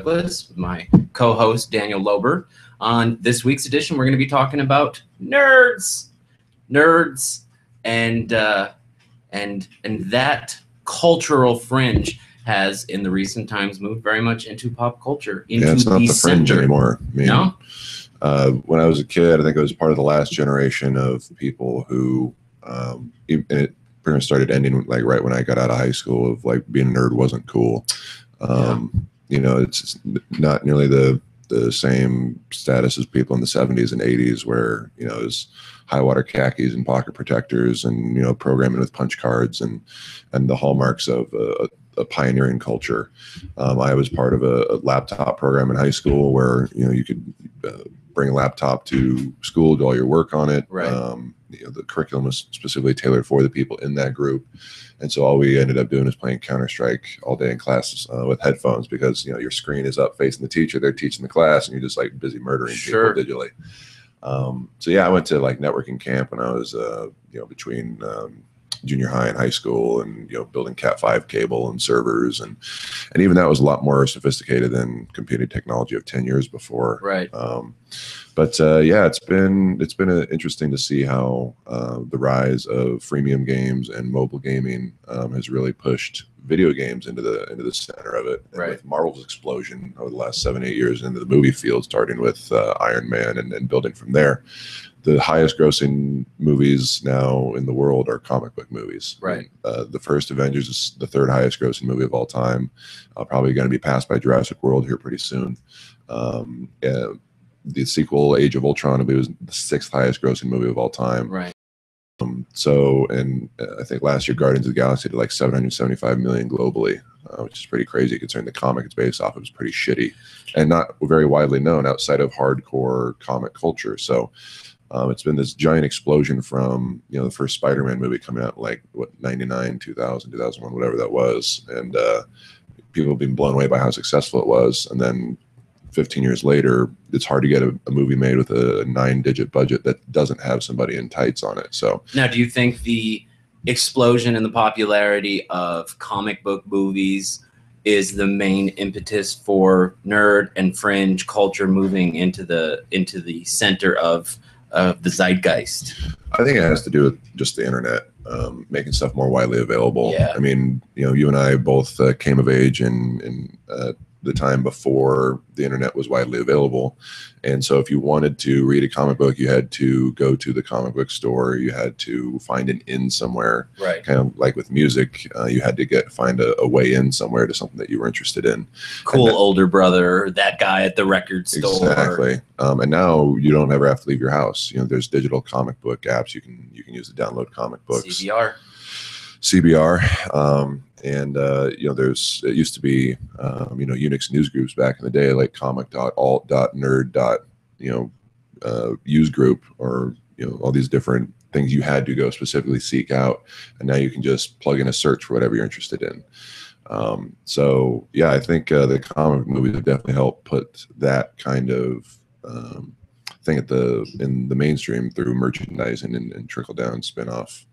Douglas, my co-host Daniel Lowber. On this week's edition, we're going to be talking about nerds, and that cultural fringe has in the recent times moved very much into pop culture. Into it's not the fringe anymore. I mean, no? When I was a kid, I think I was part of the last generation of people who, and it pretty much started ending like right when I got out of high school, of like being a nerd wasn't cool. You know, it's not nearly the same status as people in the 70s and 80s where, you know, it was high water khakis and pocket protectors and, you know, programming with punch cards and the hallmarks of a pioneering culture. I was part of a laptop program in high school where, you know, you could bring a laptop to school, do all your work on it. Right. You know, the curriculum was specifically tailored for the people in that group. And so all we ended up doing is playing Counter-Strike all day in class with headphones because, you know, your screen is up facing the teacher, they're teaching the class, and you're just like busy murdering people digitally. So yeah, I went to like networking camp when I was, you know, between junior high and high school, and, you know, building Cat5 cable and servers, and even that was a lot more sophisticated than computing technology of 10 years before. Right. But yeah, it's been interesting to see how the rise of freemium games and mobile gaming has really pushed video games into the center of it. And with Marvel's explosion over the last 7-8 years into the movie field, starting with Iron Man and building from there. The highest grossing movies now in the world are comic book movies. Right. The first Avengers is the third highest grossing movie of all time. Probably going to be passed by Jurassic World here pretty soon. The sequel, Age of Ultron, was the sixth highest grossing movie of all time. Right. So, and I think last year Guardians of the Galaxy did like 775 million globally, which is pretty crazy considering the comic it's based off of is pretty shitty and not very widely known outside of hardcore comic culture. So it's been this giant explosion from, you know, the first Spider-Man movie coming out like, what, 99, 2000, 2001, whatever that was. And people have been blown away by how successful it was. And then 15 years later, it's hard to get a movie made with a 9-digit budget that doesn't have somebody in tights on it. So now, do you think the explosion in the popularity of comic book movies is the main impetus for nerd and fringe culture moving into the center of the zeitgeist? I think it has to do with just the internet, making stuff more widely available. Yeah. I mean, you know, you and I both came of age in the time before the internet was widely available. And so if you wanted to read a comic book, you had to go to the comic book store. You had to find an in somewhere. Right. Kind of like with music, you had to find a way in somewhere to something that you were interested in. Cool older brother, that guy at the record store. Exactly. And now you don't ever have to leave your house. You know, there's digital comic book apps you can use to download comic books. CBR. And you know, it used to be, you know, Unix news groups back in the day, like comic.alt.nerd. You know, use group, or, you know, all these different things you had to go specifically seek out, and now you can just plug in a search for whatever you're interested in. So yeah, I think the comic movies have definitely helped put that kind of thing in the mainstream through merchandising and trickle down spin-off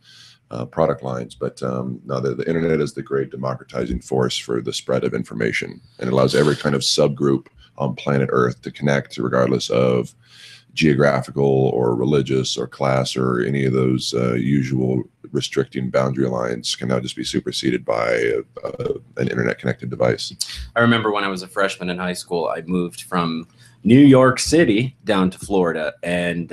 product lines. But no, the internet is the great democratizing force for the spread of information, and it allows every kind of subgroup on planet Earth to connect, regardless of geographical or religious or class or any of those usual restricting boundary lines can now just be superseded by an internet connected device. I remember when I was a freshman in high school, I moved from New York City down to Florida, and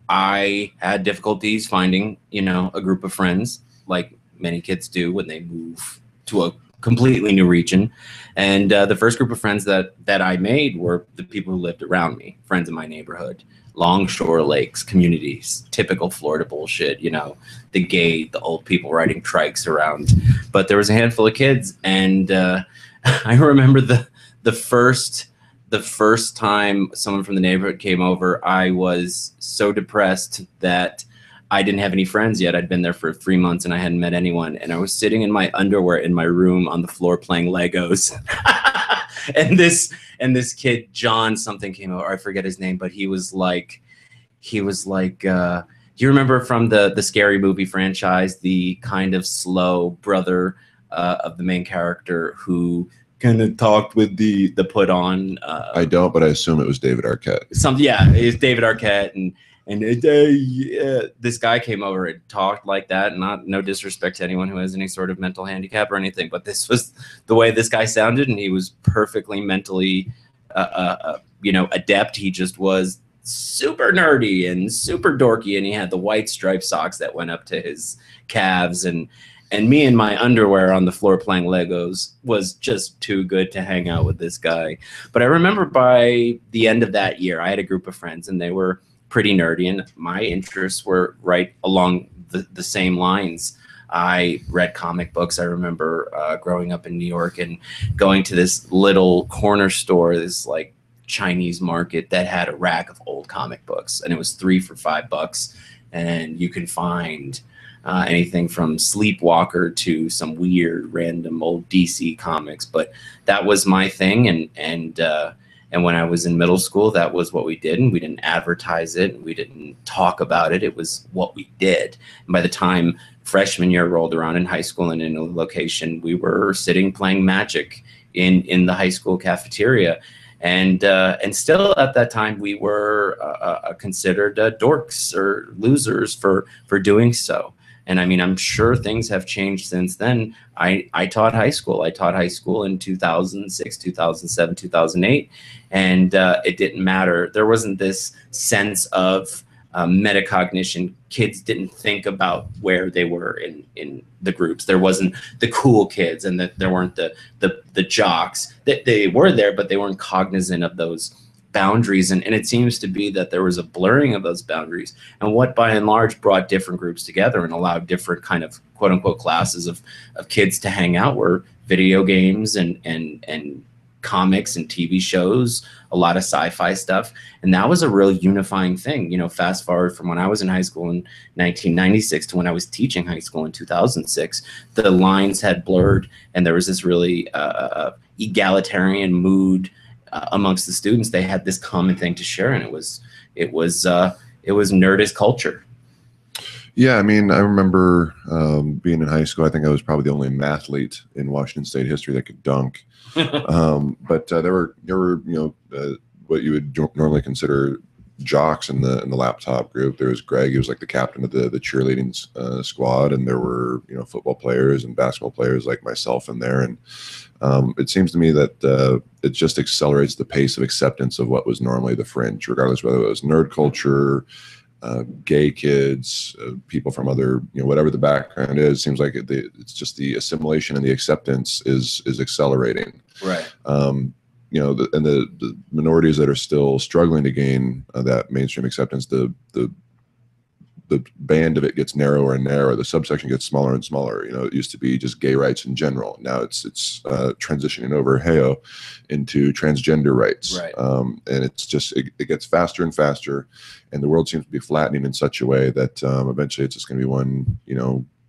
I had difficulties finding, you know, a group of friends, like many kids do when they move to a completely new region. And the first group of friends that I made were the people who lived around me, friends in my neighborhood, longshore lakes, communities, typical Florida bullshit, you know, the gay, the old people riding trikes around. But there was a handful of kids, and I remember the first time someone from the neighborhood came over, I was so depressed that I didn't have any friends yet. I'd been there for 3 months and I hadn't met anyone. And I was sitting in my underwear in my room on the floor playing Legos. and this kid, John something, came over. I forget his name, but he was like, do you remember from the Scary Movie franchise, the kind of slow brother of the main character who kind of talked with the put on. I don't, but I assume it was David Arquette. It's David Arquette, and this guy came over and talked like that. No disrespect to anyone who has any sort of mental handicap or anything, but this was the way this guy sounded, and he was perfectly mentally, adept. He just was super nerdy and super dorky, and he had the white striped socks that went up to his calves, and me in my underwear on the floor playing Legos was just too good to hang out with this guy. But I remember by the end of that year, I had a group of friends, and they were pretty nerdy, and my interests were right along the same lines. I read comic books. I remember growing up in New York and going to this little corner store, this like Chinese market that had a rack of old comic books, and it was 3 for $5, and you can find anything from Sleepwalker to some weird random old DC comics. But that was my thing, and when I was in middle school, that was what we did, and we didn't advertise it, and we didn't talk about it. It was what we did. And by the time freshman year rolled around in high school and in a location, we were sitting playing Magic in the high school cafeteria. And still at that time, we were considered dorks or losers for doing so. And I mean, I'm sure things have changed since then. I taught high school. I taught high school in 2006, 2007, 2008, and it didn't matter. There wasn't this sense of metacognition. Kids didn't think about where they were in the groups. There wasn't the cool kids, and there weren't the jocks. That they were there, but they weren't cognizant of those boundaries, and it seems to be that there was a blurring of those boundaries, and what by and large brought different groups together and allowed different kind of quote unquote classes of kids to hang out were video games and comics and TV shows, a lot of sci-fi stuff. And that was a real unifying thing. You know, fast forward from when I was in high school in 1996 to when I was teaching high school in 2006, the lines had blurred, and there was this really egalitarian mood amongst the students. They had this common thing to share, and it was nerdist culture. Yeah, I mean, I remember being in high school. I think I was probably the only mathlete in Washington State history that could dunk. But there were what you would normally consider jocks in the laptop group. There was Greg. He was like the captain of the cheerleading squad, and there were football players and basketball players like myself in there. And it seems to me that it just accelerates the pace of acceptance of what was normally the fringe, regardless whether it was nerd culture, gay kids, people from other, whatever the background is. Seems like it's just the assimilation and the acceptance is accelerating. Right. The minorities that are still struggling to gain that mainstream acceptance, the band of it gets narrower and narrower. The subsection gets smaller and smaller. It used to be just gay rights in general. Now it's transitioning over into transgender rights. Right. And it's just it gets faster and faster, and the world seems to be flattening in such a way that eventually it's just going to be one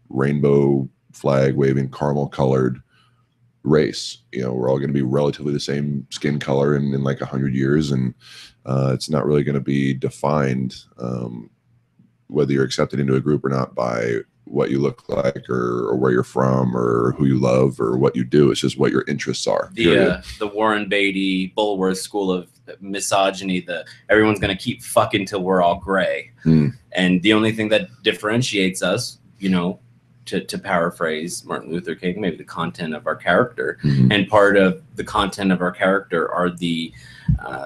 rainbow flag waving, caramel colored race. We're all going to be relatively the same skin color in like 100 years, and it's not really going to be defined whether you're accepted into a group or not by what you look like or where you're from or who you love or what you do. It's just what your interests are. The Warren Beatty Bulworth school of misogyny, everyone's going to keep fucking till we're all gray. And the only thing that differentiates us, to paraphrase Martin Luther King, maybe the content of our character. And part of the content of our character are the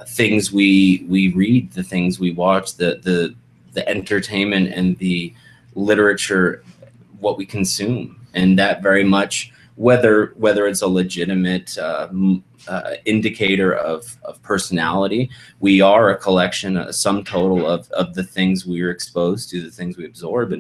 things we read, the things we watch, the entertainment and the literature, what we consume. And that very much, whether it's a legitimate indicator of personality, we are a collection, a sum total of the things we are exposed to, the things we absorb.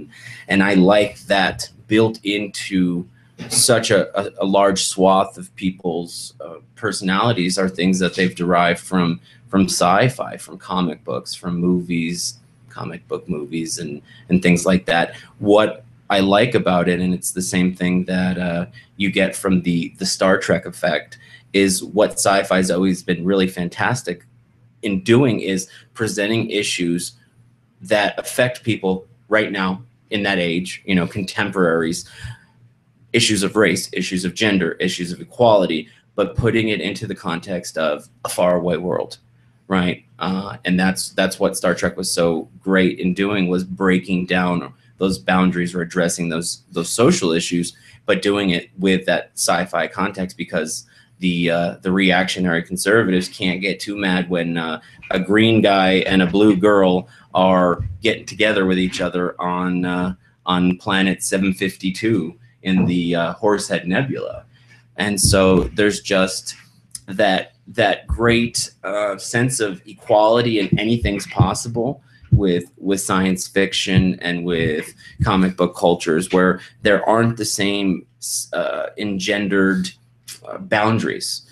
And I like that built into such a large swath of people's personalities are things that they've derived from sci-fi, from comic books, from movies, comic book movies and things like that. What I like about it, and it's the same thing that you get from the Star Trek effect, is what sci-fi's always been really fantastic in doing is presenting issues that affect people right now in that age, contemporaries, issues of race, issues of gender, issues of equality, but putting it into the context of a faraway world, right? And that's what Star Trek was so great in doing, was breaking down those boundaries or addressing those social issues, but doing it with that sci-fi context, because the reactionary conservatives can't get too mad when a green guy and a blue girl are getting together with each other on planet 752 in the Horsehead Nebula. And so there's just that great sense of equality and anything's possible with science fiction and with comic book cultures, where there aren't the same engendered boundaries.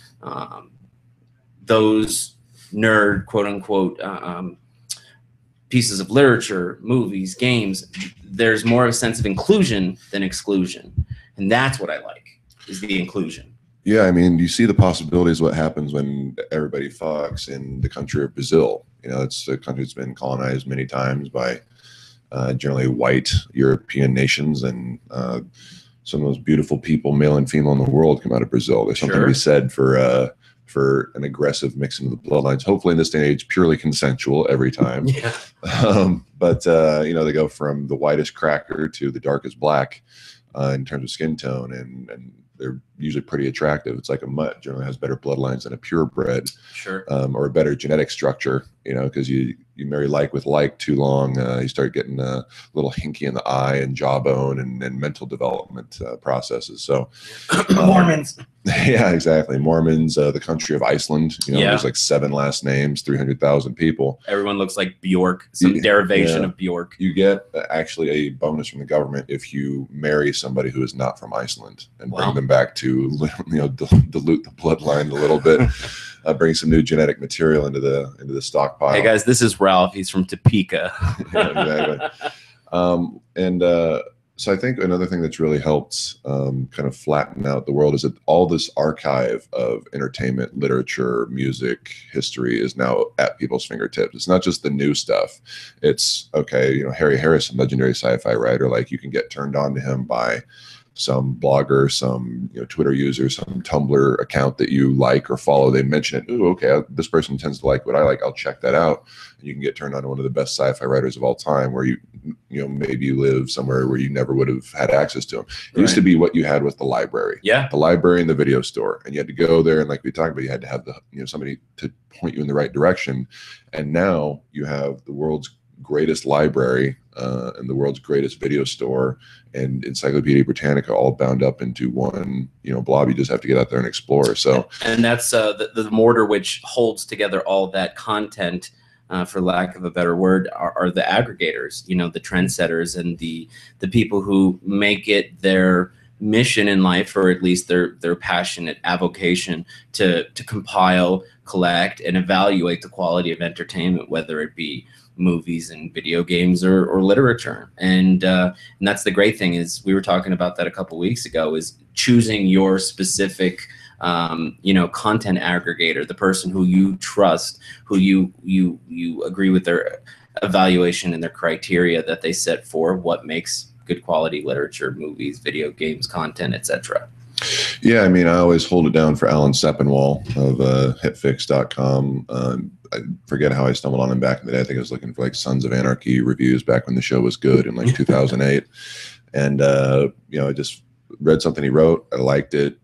Those nerd, quote unquote, pieces of literature, movies, games, there's more of a sense of inclusion than exclusion. And that's what I like, is the inclusion. Yeah, I mean, you see the possibilities of what happens when everybody fucks in the country of Brazil. You know, it's a country that's been colonized many times by generally white European nations, and some of those beautiful people, male and female in the world, come out of Brazil. There's something to be said for an aggressive mixing of the bloodlines. Hopefully, in this day and age, purely consensual every time. Yeah. But you know, they go from the whitest cracker to the darkest black in terms of skin tone, and they're usually pretty attractive. It's like a mutt generally has better bloodlines than a purebred, or a better genetic structure. You know, because you marry like with like too long, you start getting a little hinky in the eye and jawbone and mental development processes. So Mormons. Yeah, exactly. Mormons, the country of Iceland. You know, there's like 7 last names, 300,000 people. Everyone looks like Bjork, some derivation of Bjork. You get actually a bonus from the government if you marry somebody who is not from Iceland and bring them back to, you know, dilute the bloodline a little bit, bring some new genetic material into the stockpile. Hey guys, this is Ralph. He's from Topeka. Yeah, exactly. So I think another thing that's really helped kind of flatten out the world is that all this archive of entertainment, literature, music, history is now at people's fingertips. It's not just the new stuff. It's, okay, you know, Harry Harrison, legendary sci-fi writer, like you can get turned on to him by some blogger, some, you know, Twitter user, some Tumblr account that you like or follow. They mention it. Ooh, okay, this person tends to like what I like. I'll check that out. And you can get turned on to one of the best sci-fi writers of all time, where you know, maybe you live somewhere where you never would have had access to them. It used to be what you had was the library. Yeah. The library and the video store. And you had to go there, and like we talked about, you had to have the, you know, somebody to point you in the right direction. And now you have the world's greatest library and the world's greatest video store and Encyclopedia Britannica all bound up into one, you know, blob. You just have to get out there and explore. So, and that's the mortar which holds together all that content, for lack of a better word, are the aggregators, you know, the trendsetters, and the people who make it their mission in life, or at least their passionate avocation to compile, collect, and evaluate the quality of entertainment, whether it be movies and video games or literature. And that's the great thing, is we were talking about that a couple weeks ago, is choosing your specific you know, content aggregator, the person who you trust, who you agree with their evaluation and their criteria that they set for what makes good quality literature, movies, video games, content, etc. Yeah, I mean, I always hold it down for Alan Sepinwall of hitfix.com. I forget how I stumbled on him back in the day. I think I was looking for like Sons of Anarchy reviews back when the show was good in like 2008. And, you know, I just read something he wrote. I liked it.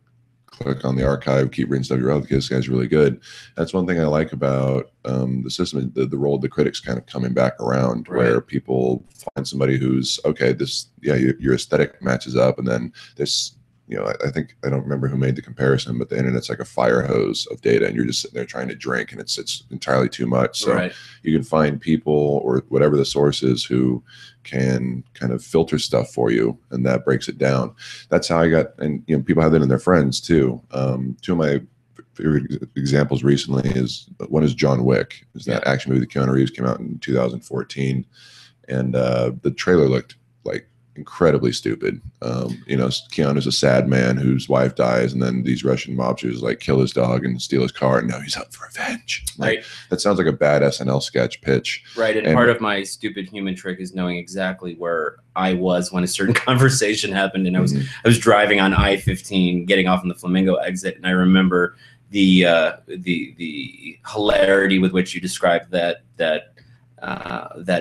Click on the archive, keep reading stuff you wrote, because this guy's really good. That's one thing I like about the system, the role of the critics kind of coming back around, where people find somebody who's, okay, this, yeah, your aesthetic matches up. And then this, you know, I think, I don't remember who made the comparison, but the internet's like a fire hose of data, and you're just sitting there trying to drink, and it's entirely too much. So you can find people, or whatever the source is, who can kind of filter stuff for you, and that breaks it down. That's how I got, and you know, people have that in their friends too. Two of my favorite examples recently is, one is John Wick. Is that action movie that Keanu Reeves came out in 2014, and the trailer looked like incredibly stupid. You know, Keanu's a sad man whose wife dies, and then these Russian mobsters like kill his dog and steal his car, and now he's out for revenge. Like, Right. that sounds like a bad SNL sketch pitch. Right. And part of my stupid human trick is knowing exactly where I was when a certain conversation happened. And I was driving on I-15, getting off on the Flamingo exit, and I remember the hilarity with which you described that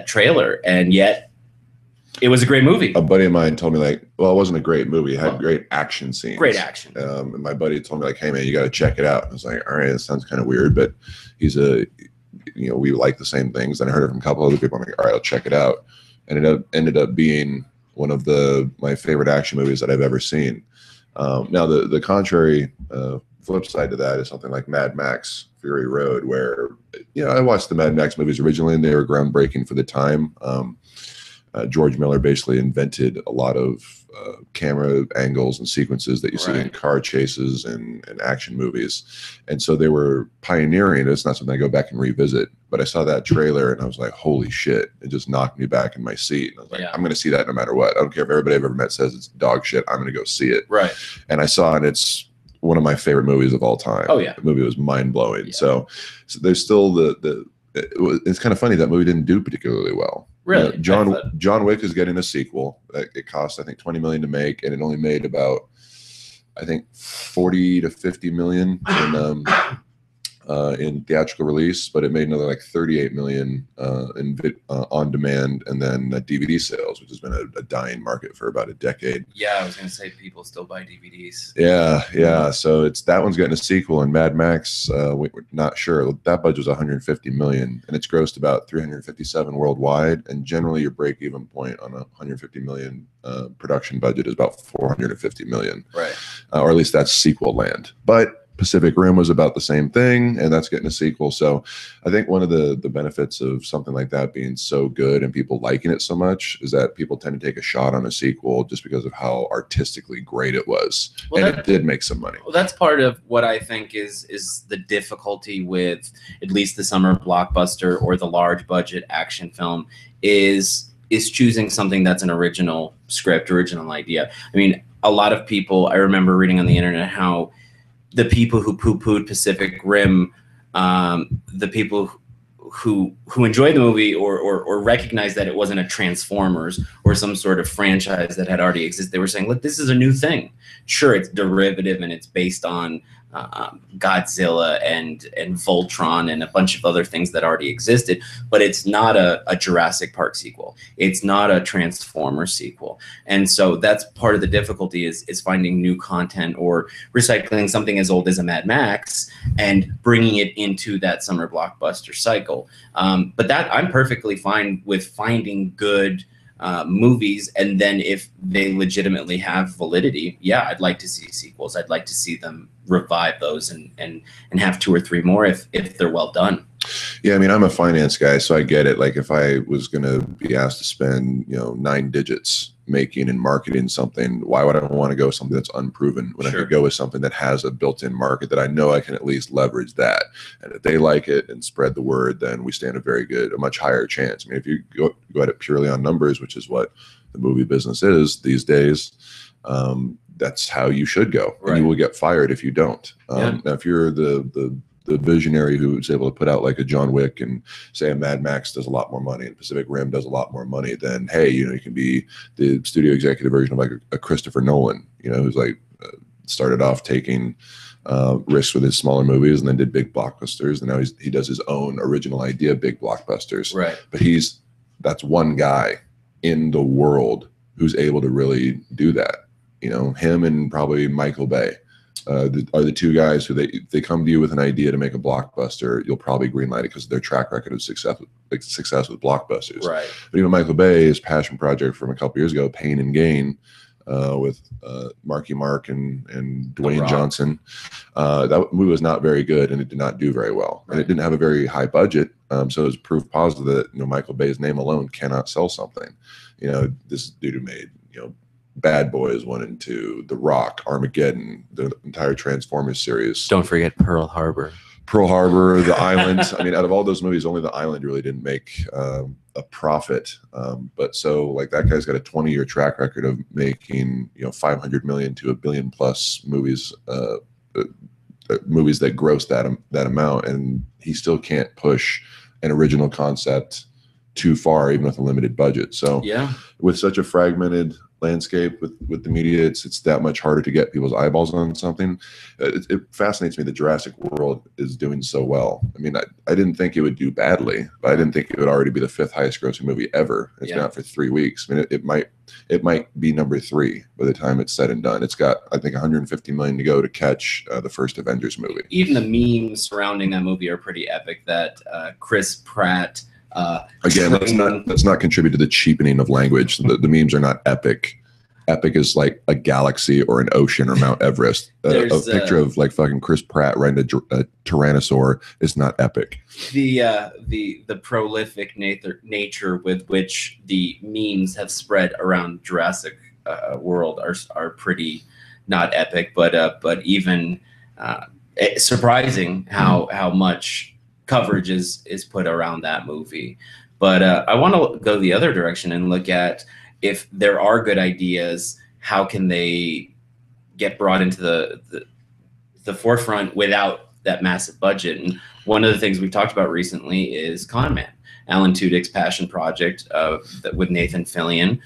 trailer, and yet it was a great movie. A buddy of mine told me, like, well, it wasn't a great movie. It had great action scenes. Great action. And my buddy told me, like, hey, man, you got to check it out. I was like, all right, that sounds kind of weird, but he's you know, we like the same things. And I heard it from a couple other people. I'm like, all right, I'll check it out. And it ended up being one of my favorite action movies that I've ever seen. Now, the contrary flip side to that is something like Mad Max Fury Road, where, you know, I watched the Mad Max movies originally, and they were groundbreaking for the time. George Miller basically invented a lot of camera angles and sequences that you see in car chases and action movies. And so they were pioneering. It's not something I go back and revisit, but I saw that trailer and I was like, holy shit. It just knocked me back in my seat. And I was like, I'm going to see that no matter what. I don't care if everybody I've ever met says it's dog shit. I'm going to go see it. Right. And I saw it, and it's one of my favorite movies of all time. Oh, yeah. The movie was mind blowing. Yeah. So there's still it's kind of funny that movie didn't do particularly well. Really? You know, John Wick is getting a sequel. It cost, I think, $20 million to make, and it only made about, I think, 40 to 50 million in theatrical release, but it made another like 38 million on demand, and then DVD sales, which has been a dying market for about a decade. Yeah, I was gonna say people still buy DVDs. Yeah. So that one's getting a sequel, and Mad Max, we're not sure. That budget was 150 million, and it's grossed about 357 worldwide. And generally, your break-even point on a 150 million production budget is about 450 million, right? Or at least that's sequel land. But Pacific Rim was about the same thing, and that's getting a sequel. So I think one of the benefits of something like that being so good and people liking it so much is that people tend to take a shot on a sequel just because of how artistically great it was. Well, and it did make some money. Well, that's part of what I think is the difficulty with at least the summer blockbuster or the large budget action film is choosing something that's an original script, original idea. I mean, a lot of people, I remember reading on the internet how the people who poo-pooed Pacific Rim, the people who enjoyed the movie or recognized that it wasn't a Transformers or some sort of franchise that had already existed, they were saying, look, this is a new thing. Sure, it's derivative and it's based on Godzilla and Voltron and a bunch of other things that already existed, but it's not a Jurassic Park sequel. It's not a Transformers sequel. And so that's part of the difficulty is finding new content or recycling something as old as a Mad Max and bringing it into that summer blockbuster cycle. But that I'm perfectly fine with finding good movies, and then if they legitimately have validity, yeah, I'd like to see sequels. I'd like to see them revive those and have 2 or 3 more if they're well done. Yeah, I mean, I'm a finance guy, so I get it. Like, if I was going to be asked to spend, 9 digits making and marketing something, why would I want to go with something that's unproven when I could go with something that has a built-in market that I know I can at least leverage that? And if they like it and spread the word, then we stand a much higher chance. I mean, if you go at it purely on numbers, which is what the movie business is these days, that's how you should go. Right. And you will get fired if you don't. Now, if you're the visionary who's able to put out like a John Wick and say a Mad Max does a lot more money and Pacific Rim does a lot more money, then hey, you can be the studio executive version of like a Christopher Nolan, who's like started off taking risks with his smaller movies and then did big blockbusters, and now he does his own original idea big blockbusters. Right. But that's one guy in the world who's able to really do that. Him and probably Michael Bay. Are the 2 guys who they come to you with an idea to make a blockbuster, you'll probably greenlight it because of their track record of success with blockbusters. Right. But even Michael Bay, his passion project from a couple years ago, Pain and Gain, with Marky Mark and Dwayne Johnson, that movie was not very good and it did not do very well. Right. And it didn't have a very high budget, so it was proof positive that Michael Bay's name alone cannot sell something. This dude who made Bad Boys 1 and 2, The Rock, Armageddon, the entire Transformers series. Don't forget Pearl Harbor. Pearl Harbor, The Island. I mean, out of all those movies, only The Island really didn't make a profit. But so like that guy's got a 20-year track record of making 500 million to $1 billion plus movies, movies that gross that amount, and he still can't push an original concept too far, even with a limited budget. So yeah, with such a fragmented landscape with the media, it's that much harder to get people's eyeballs on something. It fascinates me that Jurassic World is doing so well. I mean, I didn't think it would do badly, but I didn't think it would already be the 5th highest grossing movie ever. It's been out for 3 weeks. I mean, it might be number 3 by the time it's said and done. It's got, I think, 150 million to go to catch the first Avengers movie. Even the memes surrounding that movie are pretty epic. That Chris Pratt. Again, let's not contribute to the cheapening of language. The memes are not epic. Epic is like a galaxy or an ocean or Mount Everest. A picture of like fucking Chris Pratt riding a Tyrannosaur is not epic. The prolific nature with which the memes have spread around Jurassic World are pretty not epic, but even surprising how much coverage is put around that movie. But I want to go the other direction and look at, if there are good ideas, how can they get brought into the forefront without that massive budget? And one of the things we've talked about recently is Con Man, Alan Tudyk's passion project with Nathan Fillion.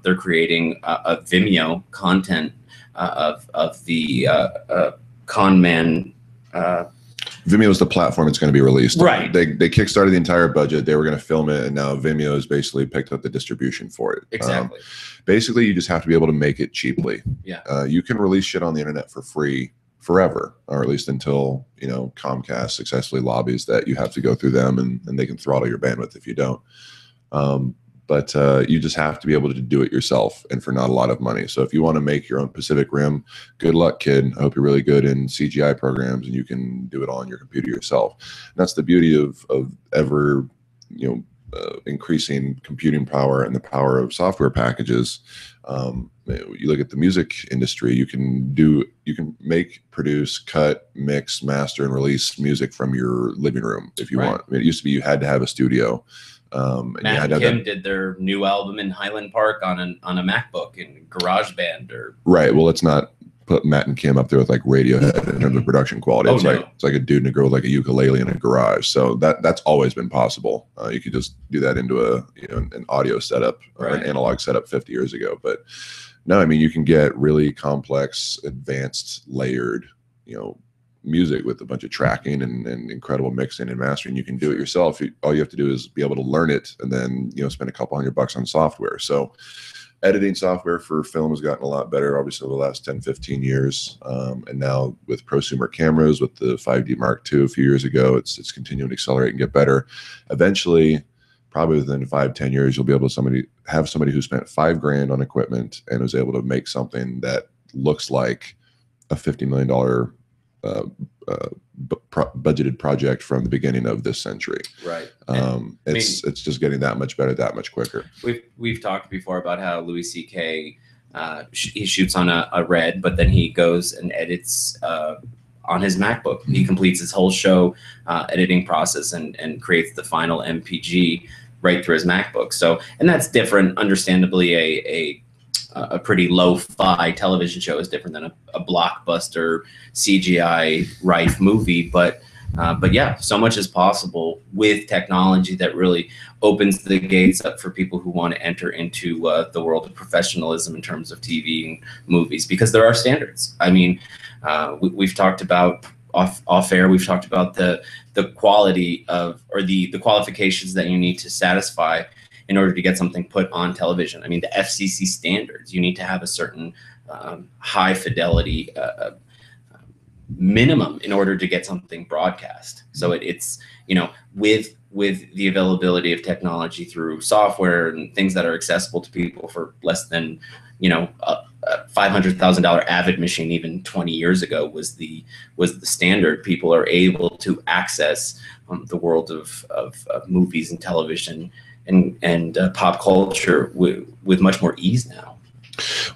They're creating a Vimeo content of the Con Man. Vimeo is the platform it's going to be released on. Right. They kickstarted the entire budget. They were going to film it, and now Vimeo has basically picked up the distribution for it. Exactly. Basically, you just have to be able to make it cheaply. Yeah. You can release shit on the internet for free forever, or at least until Comcast successfully lobbies that you have to go through them, and they can throttle your bandwidth if you don't. But you just have to be able to do it yourself, and for not a lot of money. So if you want to make your own Pacific Rim, good luck, kid. I hope you're really good in CGI programs and you can do it all on your computer yourself. And that's the beauty of ever increasing computing power and the power of software packages. You look at the music industry, you can make, produce, cut, mix, master, and release music from your living room if you want. I mean, it used to be you had to have a studio. Matt and Kim did their new album in Highland Park on a MacBook in GarageBand right. Well, let's not put Matt and Kim up there with like Radiohead in terms of production quality. It's like a dude and a girl with like a ukulele in a garage. So that's always been possible. You could just do that into an audio setup or an analog setup 50 years ago. But no, I mean, you can get really complex, advanced, layered, music with a bunch of tracking and incredible mixing and mastering. You can do it yourself. All you have to do is be able to learn it, and then spend a couple $100 on software. So editing software for film has gotten a lot better, obviously, over the last 10-15 years, and now with prosumer cameras, with the 5D Mark II a few years ago, it's continuing to accelerate and get better. Eventually, probably within 5-10 years, you'll be able to have somebody who spent $5,000 on equipment and was able to make something that looks like a $50 million budgeted project from the beginning of this century. Right. It's just getting that much better, that much quicker. We've talked before about how Louis C.K. He shoots on a Red, but then he goes and edits on his MacBook. He completes his whole show editing process and creates the final MPG right through his MacBook. So, and that's different. Understandably, a pretty lo-fi television show is different than a blockbuster CGI rife movie, but yeah, so much is possible with technology that really opens the gates up for people who want to enter into the world of professionalism in terms of TV and movies, because there are standards. I mean, we've talked about off air. We've talked about the quality of, or the qualifications that you need to satisfy in order to get something put on television. I mean, the FCC standards, you need to have a certain high fidelity minimum in order to get something broadcast. So it's, with the availability of technology through software and things that are accessible to people for less than, a $500,000 Avid machine even 20 years ago was the standard. People are able to access the world of movies and television and pop culture with much more ease now.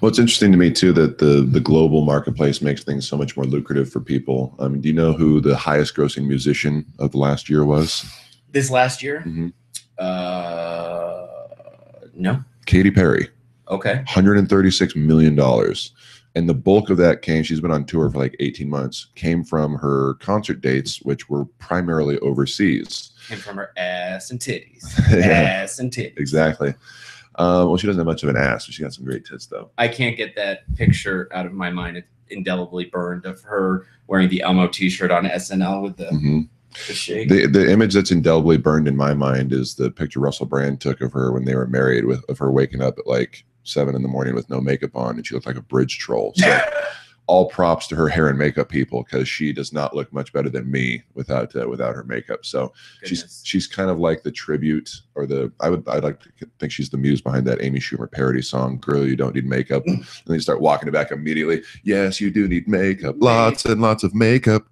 Well, it's interesting to me too that the global marketplace makes things so much more lucrative for people. Do you know who the highest grossing musician of the last year was? This last year? Mm-hmm. No. Katy Perry. Okay. $136 million. And the bulk of that came, she's been on tour for like 18 months, came from her concert dates, which were primarily overseas. Came from her ass and titties. Yeah, ass and titties. Exactly. Well, she doesn't have much of an ass, but she got some great tits, though. I can't get that picture out of my mind. It's indelibly burned of her wearing the Elmo t-shirt on SNL with the shake. The image that's indelibly burned in my mind is the picture Russell Brand took of her when they were married, of her waking up at like 7 in the morning with no makeup on, and she looked like a bridge troll. So all props to her hair and makeup people, because she does not look much better than me without her makeup. So she's kind of like the tribute, or I'd like to think she's the muse behind that Amy Schumer parody song, "Girl, You Don't Need Makeup." And then you start walking it back immediately. Yes, you do need makeup, lots and lots of makeup.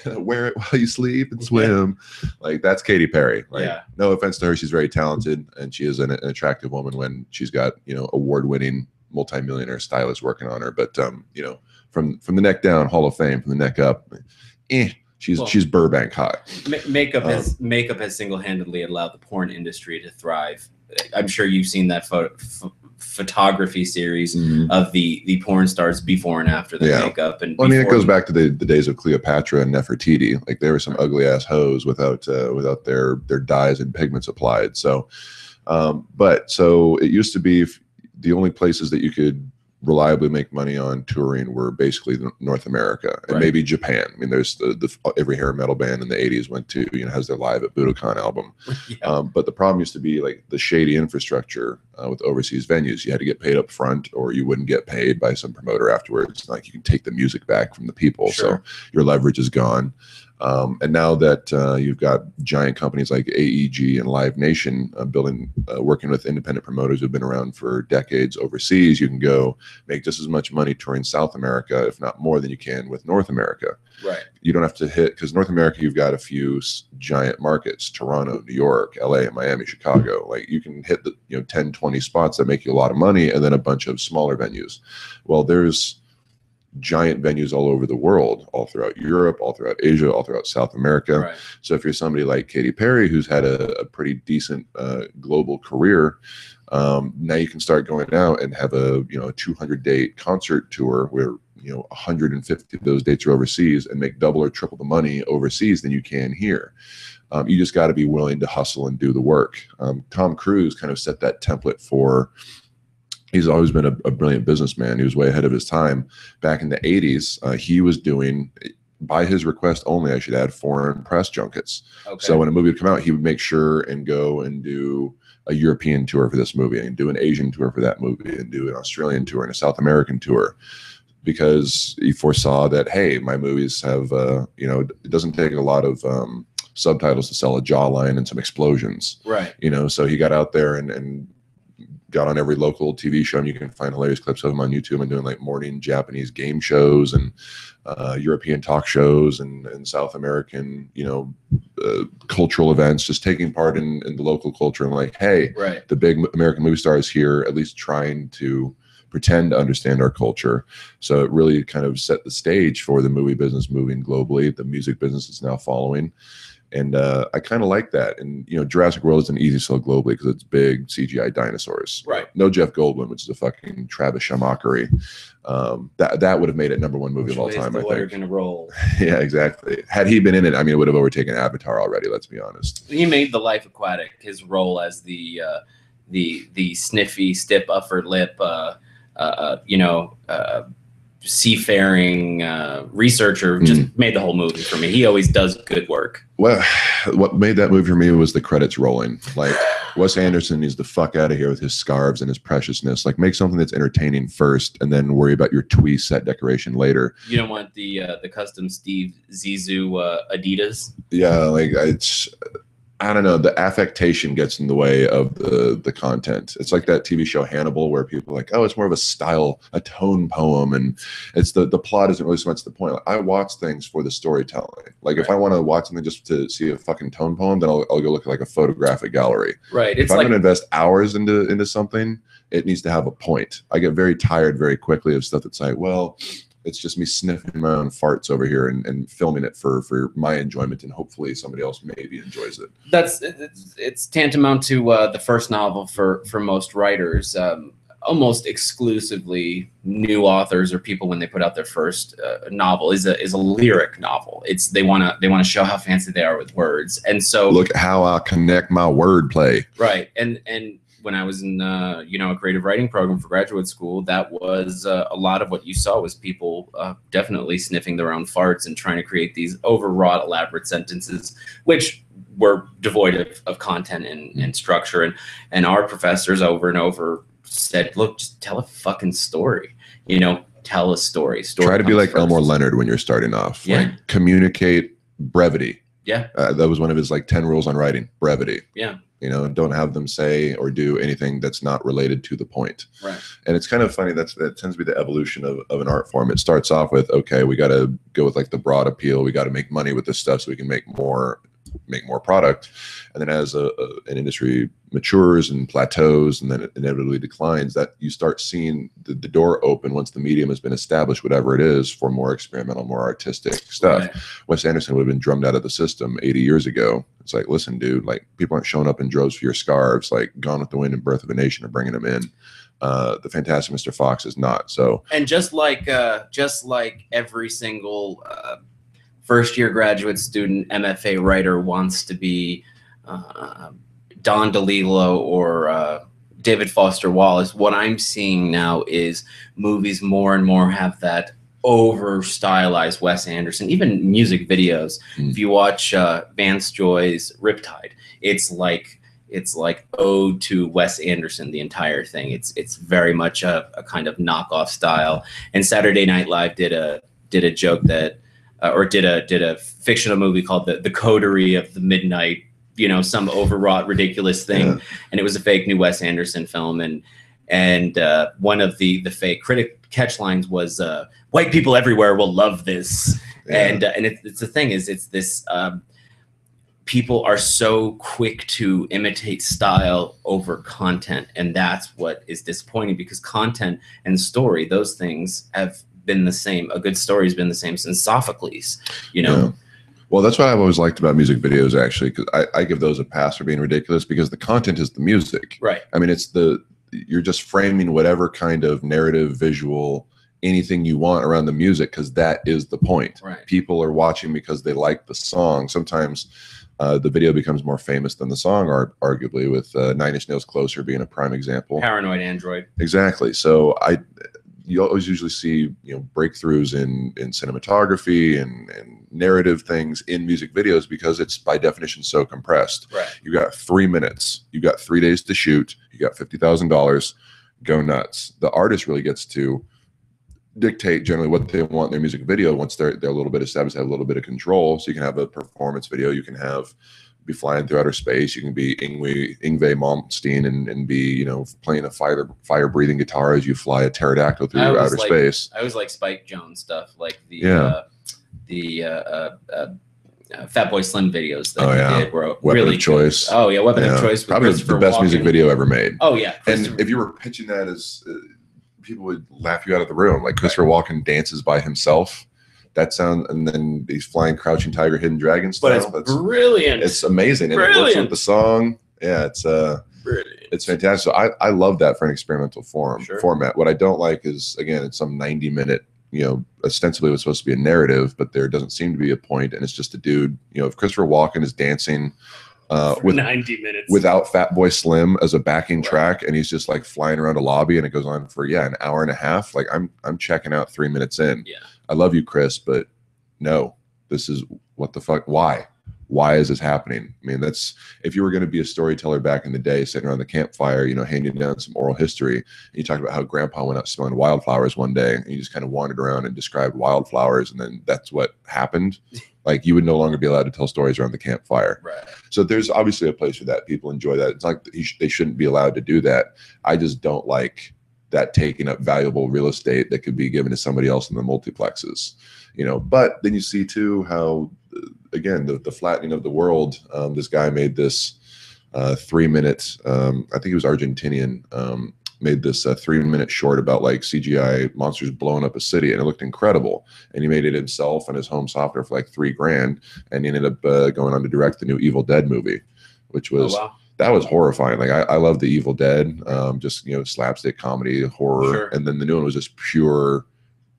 Wear it while you sleep and swim. Like, that's Katy Perry. Like, no offense to her, she's very talented, and she is an attractive woman when she's got, award-winning multimillionaire stylists working on her. But from the neck down, Hall of Fame. From the neck up, she's Burbank hot. Makeup has single-handedly allowed the porn industry to thrive. I'm sure you've seen that photography series of the porn stars before and after the makeup. And it goes back to the days of Cleopatra and Nefertiti. Like, there were some ugly ass hoes without their dyes and pigments applied. So so it used to be the only places that you could reliably make money on touring were basically North America and maybe Japan. I mean, there's every hair metal band in the 80s went to, has their Live at Budokan album. But the problem used to be like the shady infrastructure with overseas venues. You had to get paid up front, or you wouldn't get paid by some promoter afterwards. Like, you can take the music back from the people. So your leverage is gone. And now that you've got giant companies like AEG and Live Nation working with independent promoters who've been around for decades overseas, you can go make just as much money touring South America, if not more, than you can with North America. Right. You don't have to hit, because North America, you've got a few giant markets: Toronto, New York, LA, Miami, Chicago. Like, you can hit the 10, 20 spots that make you a lot of money, and then a bunch of smaller venues. Well, there's giant venues all over the world, all throughout Europe, all throughout Asia, all throughout South America. Right. So if you're somebody like Katy Perry, who's had a pretty decent global career, now you can start going out and have a 200-date concert tour where 150 of those dates are overseas, and make double or triple the money overseas than you can here. You just got to be willing to hustle and do the work. Tom Cruise kind of set that template for. He's always been a brilliant businessman. He was way ahead of his time. Back in the 80s, he was doing, by his request only, I should add, foreign press junkets. Okay. So when a movie would come out, he would make sure and go and do a European tour for this movie, and do an Asian tour for that movie, and do an Australian tour and a South American tour, because he foresaw that, hey, my movies have, it doesn't take a lot of subtitles to sell a jawline and some explosions. Right. So he got out there and got on every local TV show, and you can find hilarious clips of him on YouTube, and doing like morning Japanese game shows and European talk shows and South American, cultural events, just taking part in the local culture, and like, hey, the big American movie stars here, at least trying to pretend to understand our culture. So it really kind of set the stage for the movie business moving globally. The music business is now following. And I kind of like that. And, Jurassic World is an easy sell globally because it's big CGI dinosaurs. Right. No Jeff Goldblum, which is a fucking Travis Shamockery. That would have made it #1 movie of all time, I think. Gonna roll. Yeah, exactly. Had he been in it, it would have overtaken Avatar already, let's be honest. He made The Life Aquatic his role as the sniffy, stiff upper lip, seafaring researcher, just made the whole movie for me. He always does good work. Well, what made that movie for me was the credits rolling. Like, Wes Anderson needs the fuck out of here with his scarves and his preciousness. Like, make something that's entertaining first, and then worry about your twee set decoration later. You don't want the custom Steve Zissou Adidas. Yeah, like I don't know, the affectation gets in the way of the content. It's like that TV show Hannibal, where people are like, oh, it's more of a style, a tone poem, and it's the plot isn't really so much the point. Like, I watch things for the storytelling. Like if I want to watch something just to see a fucking tone poem, then I'll go look at like a photographic gallery. Right. If I'm going to invest hours into something, it needs to have a point. I get very tired very quickly of stuff that's like, well, it's just me sniffing my own farts over here and filming it for my enjoyment, and hopefully somebody else maybe enjoys it. It's tantamount to the first novel for most writers. Almost exclusively new authors or people, when they put out their first novel, is a lyric novel. It's they want to show how fancy they are with words, and so look at how I connect my wordplay. Right, and when I was in a creative writing program for graduate school, that was a lot of what you saw was people definitely sniffing their own farts and trying to create these overwrought, elaborate sentences, which were devoid of content and structure. And our professors over and over said, look, just tell a fucking story. Tell a story. Try to be like Elmore Leonard when you're starting off. Yeah. Like, communicate brevity. Yeah. That was one of his like 10 rules on writing, brevity. Yeah. Don't have them say or do anything that's not related to the point. Right. And it's kind of funny, that tends to be the evolution of an art form. It starts off with, okay, we got to go with like the broad appeal. We got to make money with this stuff so we can make more product. And then as an industry matures and plateaus and then it inevitably declines, that you start seeing the door open once the medium has been established, whatever it is, for more experimental, more artistic stuff. Right. Wes Anderson would have been drummed out of the system 80 years ago. It's like, listen, dude, like, people aren't showing up in droves for your scarves. Like Gone with the Wind and Birth of a Nation are bringing them in. The Fantastic Mr. Fox is not. So, and just like every single first year graduate student MFA writer wants to be Don DeLillo or David Foster Wallace, what I'm seeing now is movies more and more have that over stylized Wes Anderson, even music videos. If you watch Vance Joy's Riptide, it's like ode to Wes Anderson, the entire thing. It's very much a kind of knockoff style. And Saturday Night Live did a joke that or did a fictional movie called the Coterie of the Midnight, some overwrought, ridiculous thing. Yeah. And it was a fake new Wes Anderson film. And one of the fake critic catchlines was, white people everywhere will love this. Yeah. And it's the thing is, it's this, people are so quick to imitate style over content. And that's what is disappointing, because content and story, those things have been the same. A good story has been the same since Sophocles, Yeah. Well, that's what I've always liked about music videos, actually, because I give those a pass for being ridiculous, because the content is the music. Right. I mean, you're just framing whatever kind of narrative, visual, anything you want around the music, because that is the point. Right. People are watching because they like the song. Sometimes the video becomes more famous than the song, arguably, with 9 Inch Nails' Closer being a prime example. Paranoid Android. Exactly. So you always usually see breakthroughs in cinematography and narrative things in music videos, because it's by definition so compressed. Right. You got 3 minutes, you got 3 days to shoot, you got $50,000, go nuts. The artist really gets to dictate generally what they want in their music video once they're a little bit established, have a little bit of control. So you can have a performance video, you can be flying through outer space, you can be Yngwie Malmsteen and be playing a fire breathing guitar as you fly a pterodactyl through outer space. I always like Spike Jonze stuff, like the Fatboy Slim videos that he did were Weapon really of Choice. Oh yeah, Weapon of Choice. Probably the best music video ever made. Oh yeah. And if you were pitching that as people would laugh you out of the room, like Christopher Walken dances by himself. That sound, and then he's flying Crouching Tiger, Hidden Dragon style. But it's brilliant. It's amazing. And it works with the song. Yeah, it's brilliant. It's fantastic. So I love that for an experimental format. What I don't like is, again, it's some 90-minute, ostensibly it was supposed to be a narrative, but there doesn't seem to be a point, and it's just a dude. If Christopher Walken is dancing with 90 minutes without Fatboy Slim as a backing track, and he's just like flying around a lobby, and it goes on for an hour and a half, like I'm checking out 3 minutes in. Yeah. I love you, Chris, but no, this is what the fuck? Why? why is this happening? I mean, that's, if you were going to be a storyteller back in the day, sitting around the campfire, you know, handing down some oral history, and you talked about how grandpa went out smelling wildflowers one day, and you just kind of wandered around and described wildflowers, and then that's what happened. Like, you would no longer be allowed to tell stories around the campfire. Right. So there's obviously a place for that. People enjoy that. It's like they shouldn't be allowed to do that. I just don't like that taking up valuable real estate that could be given to somebody else in the multiplexes, you know. But then you see too how, again, the flattening of the world. This guy made this 3-minute, I think he was Argentinian, made this 3-minute short about like CGI monsters blowing up a city, and it looked incredible. And he made it himself on his home software for like $3,000, and he ended up going on to direct the new Evil Dead movie, which was, that was horrifying. Like, I love the Evil Dead, just, you know, slapstick comedy horror. Sure. And then the new one was just pure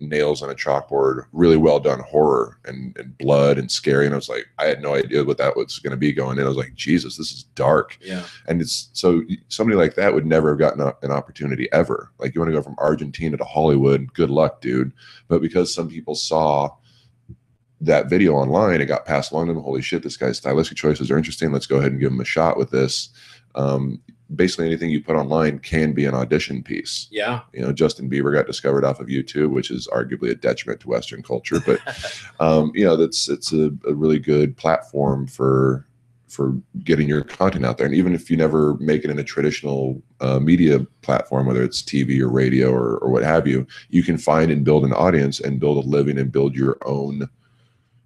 nails on a chalkboard, really well done horror and blood and scary. And I was like, I had no idea what that was going to be going in. I was like, Jesus, this is dark. Yeah. And it's, so somebody like that would never have gotten an opportunity ever. Like, you want to go from Argentina to Hollywood, good luck, dude. But because some people saw that video online, it got passed along to them. Holy shit, this guy's stylistic choices are interesting. Let's go ahead and give him a shot with this. Basically anything you put online can be an audition piece. Yeah. You know, Justin Bieber got discovered off of YouTube, which is arguably a detriment to Western culture. But, you know, it's a really good platform for getting your content out there. And even if you never make it in a traditional media platform, whether it's TV or radio or what have you, you can find and build an audience and build a living and build your own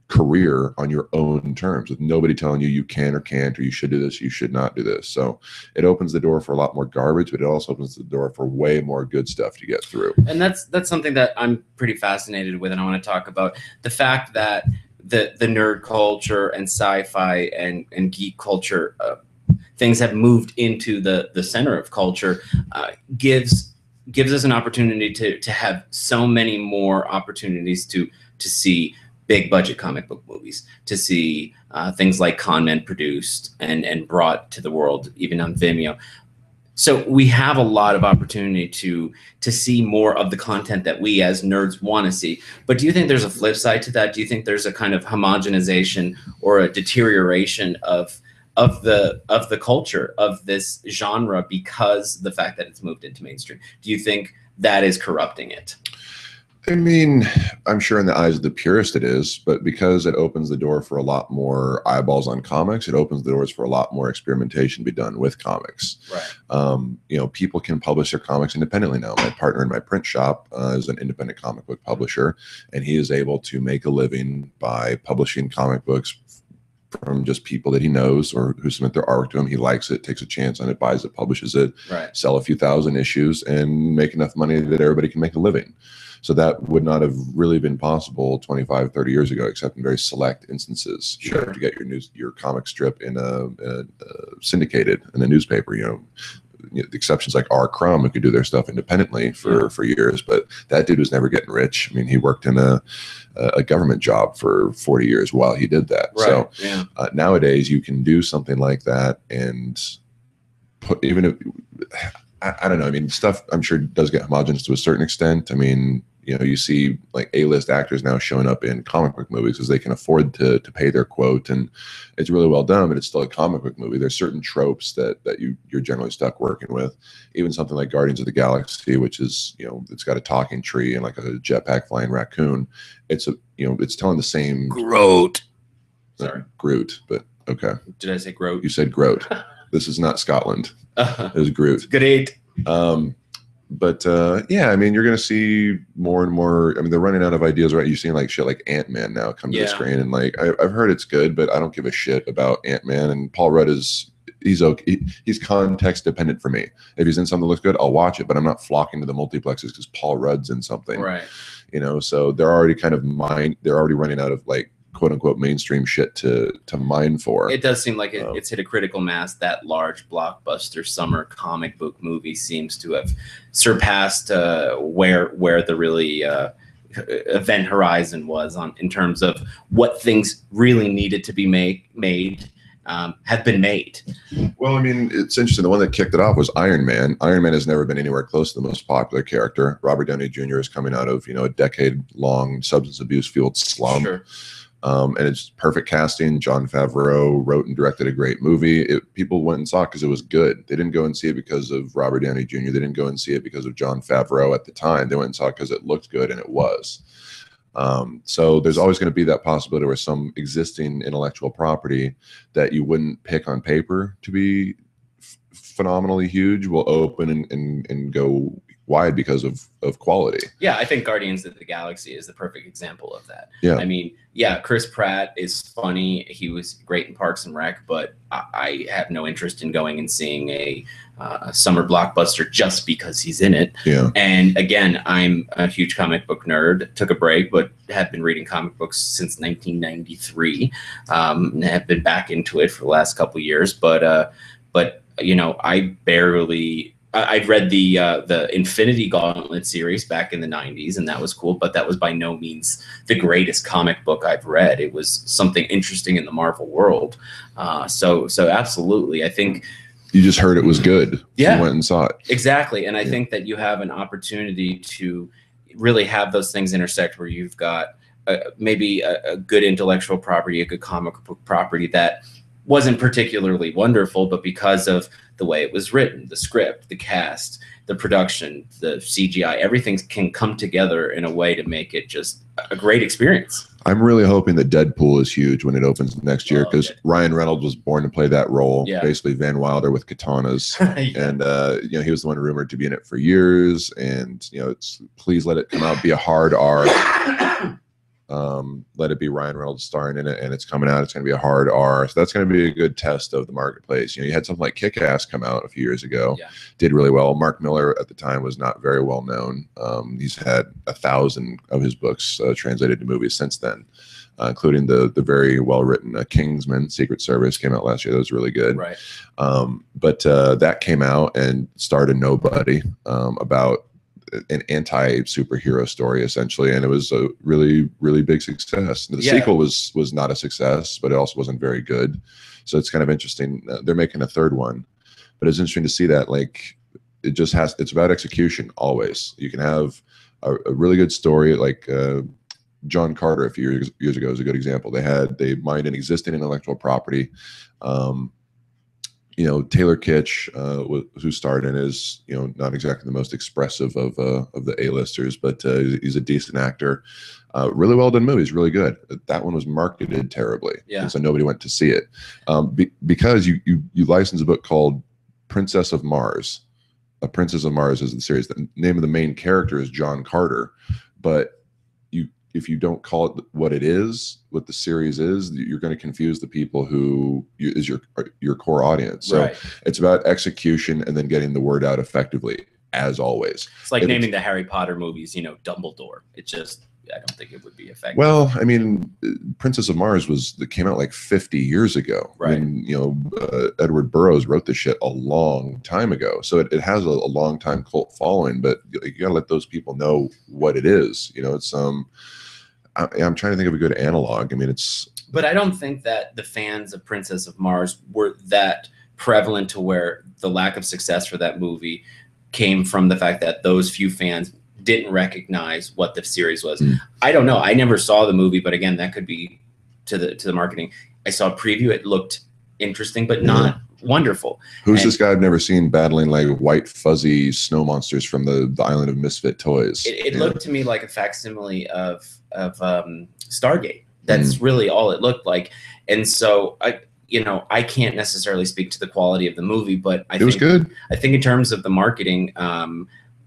career on your own terms, with nobody telling you can or can't, or you should do this, you should not do this. So it opens the door for a lot more garbage, but it also opens the door for way more good stuff to get through. And that's something that I'm pretty fascinated with, and I want to talk about the fact that the nerd culture and sci-fi and geek culture, things have moved into the center of culture, gives us an opportunity to have so many more opportunities to see big budget comic book movies, to see things like con men produced and brought to the world, even on Vimeo. So we have a lot of opportunity to see more of the content that we as nerds want to see. But do you think there's a flip side to that? Do you think there's a kind of homogenization or a deterioration of the culture of this genre because the fact that it's moved into mainstream? Do you think that is corrupting it? I mean, I'm sure in the eyes of the purist it is, but because it opens the door for a lot more eyeballs on comics, it opens the doors for a lot more experimentation to be done with comics. Right. You know, people can publish their comics independently now. My partner in my print shop is an independent comic book publisher, and he is able to make a living by publishing comic books from just people that he knows or who submit their artwork to him. He likes it, takes a chance on it, buys it, publishes it, right, sell a few thousand issues, and make enough money that everybody can make a living. So that would not have really been possible 25, 30 years ago, except in very select instances. Sure. You have to get your comic strip in a syndicated in a newspaper. You know, the exceptions like R. Crumb, who could do their stuff independently for years, but that dude was never getting rich. I mean, he worked in a government job for 40 years while he did that. Right. So yeah. Nowadays you can do something like that and put, even if, I don't know. I mean, stuff I'm sure does get homogenous to a certain extent. I mean, you know, you see like A-list actors now showing up in comic book movies because they can afford to pay their quote, and it's really well done, but it's still a comic book movie. There's certain tropes that you're generally stuck working with. Even something like Guardians of the Galaxy, which is, you know, it's got a talking tree and like a jetpack flying raccoon. It's it's telling the same Groot. Sorry, Groot, but okay. Did I say Groot? You said Groot. This is not Scotland. It was Groot. Great. But yeah, I mean, you're going to see more and more. I mean, they're running out of ideas, right? You've seen like shit like Ant-Man now come to the screen, and like I've heard it's good, but I don't give a shit about Ant-Man. And Paul Rudd he's okay. He's context dependent for me. If he's in something that looks good, I'll watch it, but I'm not flocking to the multiplexes because Paul Rudd's in something, right? You know, so they're already they're already running out of like quote unquote mainstream shit to mine for. It does seem like it's hit a critical mass. That large blockbuster summer comic book movie seems to have surpassed where the really event horizon was in terms of what things really needed to be made have been made. Well, I mean, it's interesting. The one that kicked it off was Iron Man. Iron Man has never been anywhere close to the most popular character. Robert Downey Jr. is coming out of, you know, a decade-long substance abuse-fueled slump. Sure. And it's perfect casting. Jon Favreau wrote and directed a great movie. People went and saw it because it was good. They didn't go and see it because of Robert Downey Jr. They didn't go and see it because of Jon Favreau at the time. They went and saw it because it looked good, and it was. So there's always going to be that possibility where some existing intellectual property that you wouldn't pick on paper to be phenomenally huge will open and go wide because of quality. Yeah, I think Guardians of the Galaxy is the perfect example of that. Yeah. I mean, yeah, Chris Pratt is funny. He was great in Parks and Rec, but I have no interest in going and seeing a summer blockbuster just because he's in it. Yeah. And again, I'm a huge comic book nerd. Took a break, but have been reading comic books since 1993. And have been back into it for the last couple of years. But you know, I'd read the Infinity Gauntlet series back in the 90s, and that was cool, but that was by no means the greatest comic book I've read. It was something interesting in the Marvel world. So absolutely. I think you just heard it was good. Yeah. You went and saw it. Exactly. And I think that you have an opportunity to really have those things intersect where you've got maybe a good intellectual property, a good comic book property that wasn't particularly wonderful, but because of the way it was written, the script, the cast, the production, the CGI, everything can come together in a way to make it just a great experience. I'm really hoping that Deadpool is huge when it opens next year, because Ryan Reynolds was born to play that role. Yeah. Basically Van Wilder with katanas. Yeah. And you know, he was the one rumored to be in it for years. And you know, please let it come out, be a hard R. Let it be Ryan Reynolds starring in it, and it's coming out. It's going to be a hard R, so that's going to be a good test of the marketplace. You know, you had something like Kick-Ass come out a few years ago, did really well. Mark Miller at the time was not very well known. He's had 1,000 of his books translated to movies since then, including the very well written Kingsman: Secret Service came out last year. That was really good. Right. But that came out and starred a nobody about an anti-superhero story essentially, and it was a really big success. The sequel was not a success, but it also wasn't very good, so it's kind of interesting. They're making a third one, but it's interesting to see that, like, it's about execution always. You can have a really good story, like John Carter a few years ago is a good example. They mined an existing intellectual property. You know, Taylor Kitsch, who starred in, is, you know, not exactly the most expressive of the A-listers, but he's a decent actor. Really well done movie. He's really good. That one was marketed terribly, and so nobody went to see it because you licensed a book called Princess of Mars. A Princess of Mars is the series. The name of the main character is John Carter, but if you don't call it what it is, what the series is, you're going to confuse the people who is your core audience. So it's about execution and then getting the word out effectively, as always. It's like naming the Harry Potter movies, you know, Dumbledore. It just, I don't think it would be effective. Well, I mean, Princess of Mars came out like 50 years ago. Right. I mean, you know, Edward Burroughs wrote this shit a long time ago. So it has a long time cult following, but you gotta let those people know what it is. You know, it's I'm trying to think of a good analog. I mean, but I don't think that the fans of Princess of Mars were that prevalent to where the lack of success for that movie came from the fact that those few fans didn't recognize what the series was. I don't know. I never saw the movie, but again, that could be to the marketing. I saw a preview. It looked interesting, but not wonderful. Who's this guy I've never seen battling like white fuzzy snow monsters from the island of misfit toys? It looked to me like a facsimile of Stargate. That's really all it looked like. And so I can't necessarily speak to the quality of the movie, but I think it was good. I think in terms of the marketing,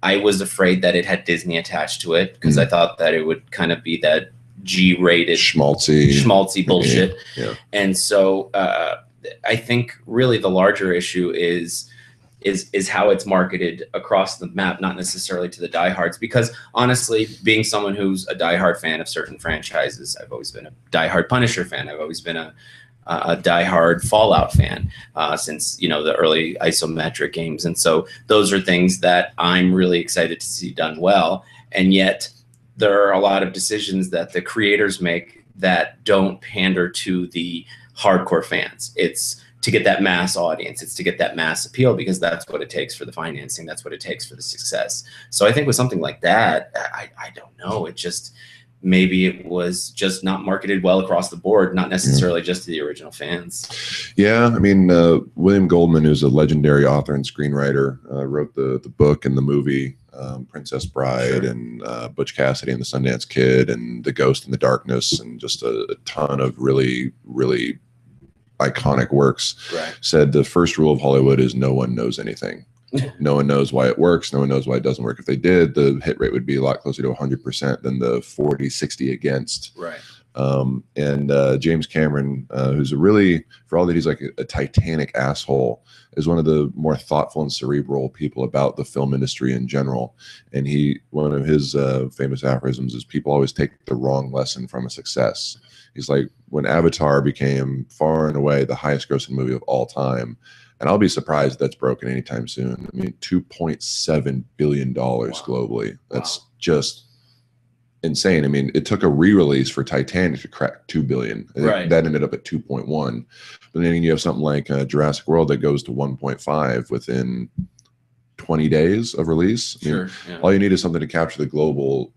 I was afraid that it had Disney attached to it, because I thought that it would kind of be that G-rated schmaltzy bullshit. Yeah. And so I think really the larger issue is how it's marketed across the map, not necessarily to the diehards. Because honestly, being someone who's a diehard fan of certain franchises, I've always been a diehard Punisher fan. I've always been a diehard Fallout fan since, you know, the early isometric games. And so those are things that I'm really excited to see done well. And yet there are a lot of decisions that the creators make that don't pander to the hardcore fans. It's to get that mass audience. It's to get that mass appeal, because that's what it takes for the financing. That's what it takes for the success. So I think with something like that, I don't know. maybe it was just not marketed well across the board, not necessarily just to the original fans. Yeah, I mean, William Goldman, who's a legendary author and screenwriter, wrote the book and the movie Princess Bride, and Butch Cassidy and the Sundance Kid, and The Ghost in the Darkness, and just a ton of really, really iconic works. Right. Said the first rule of Hollywood is no one knows anything. No one knows why it works. No one knows why it doesn't work. If they did, the hit rate would be a lot closer to 100% than the 40, 60 against. Right. And James Cameron, who's a really, for all that he's like a titanic asshole, is one of the more thoughtful and cerebral people about the film industry in general. And one of his famous aphorisms is, people always take the wrong lesson from a success. He's like, when Avatar became far and away the highest grossing movie of all time, and I'll be surprised if that's broken anytime soon. I mean, $2.7 billion globally. That's just insane. I mean, it took a re-release for Titanic to crack 2 billion. Right. That ended up at 2.1. But then you have something like Jurassic World that goes to 1.5 within 20 days of release. I mean, all you need is something to capture the global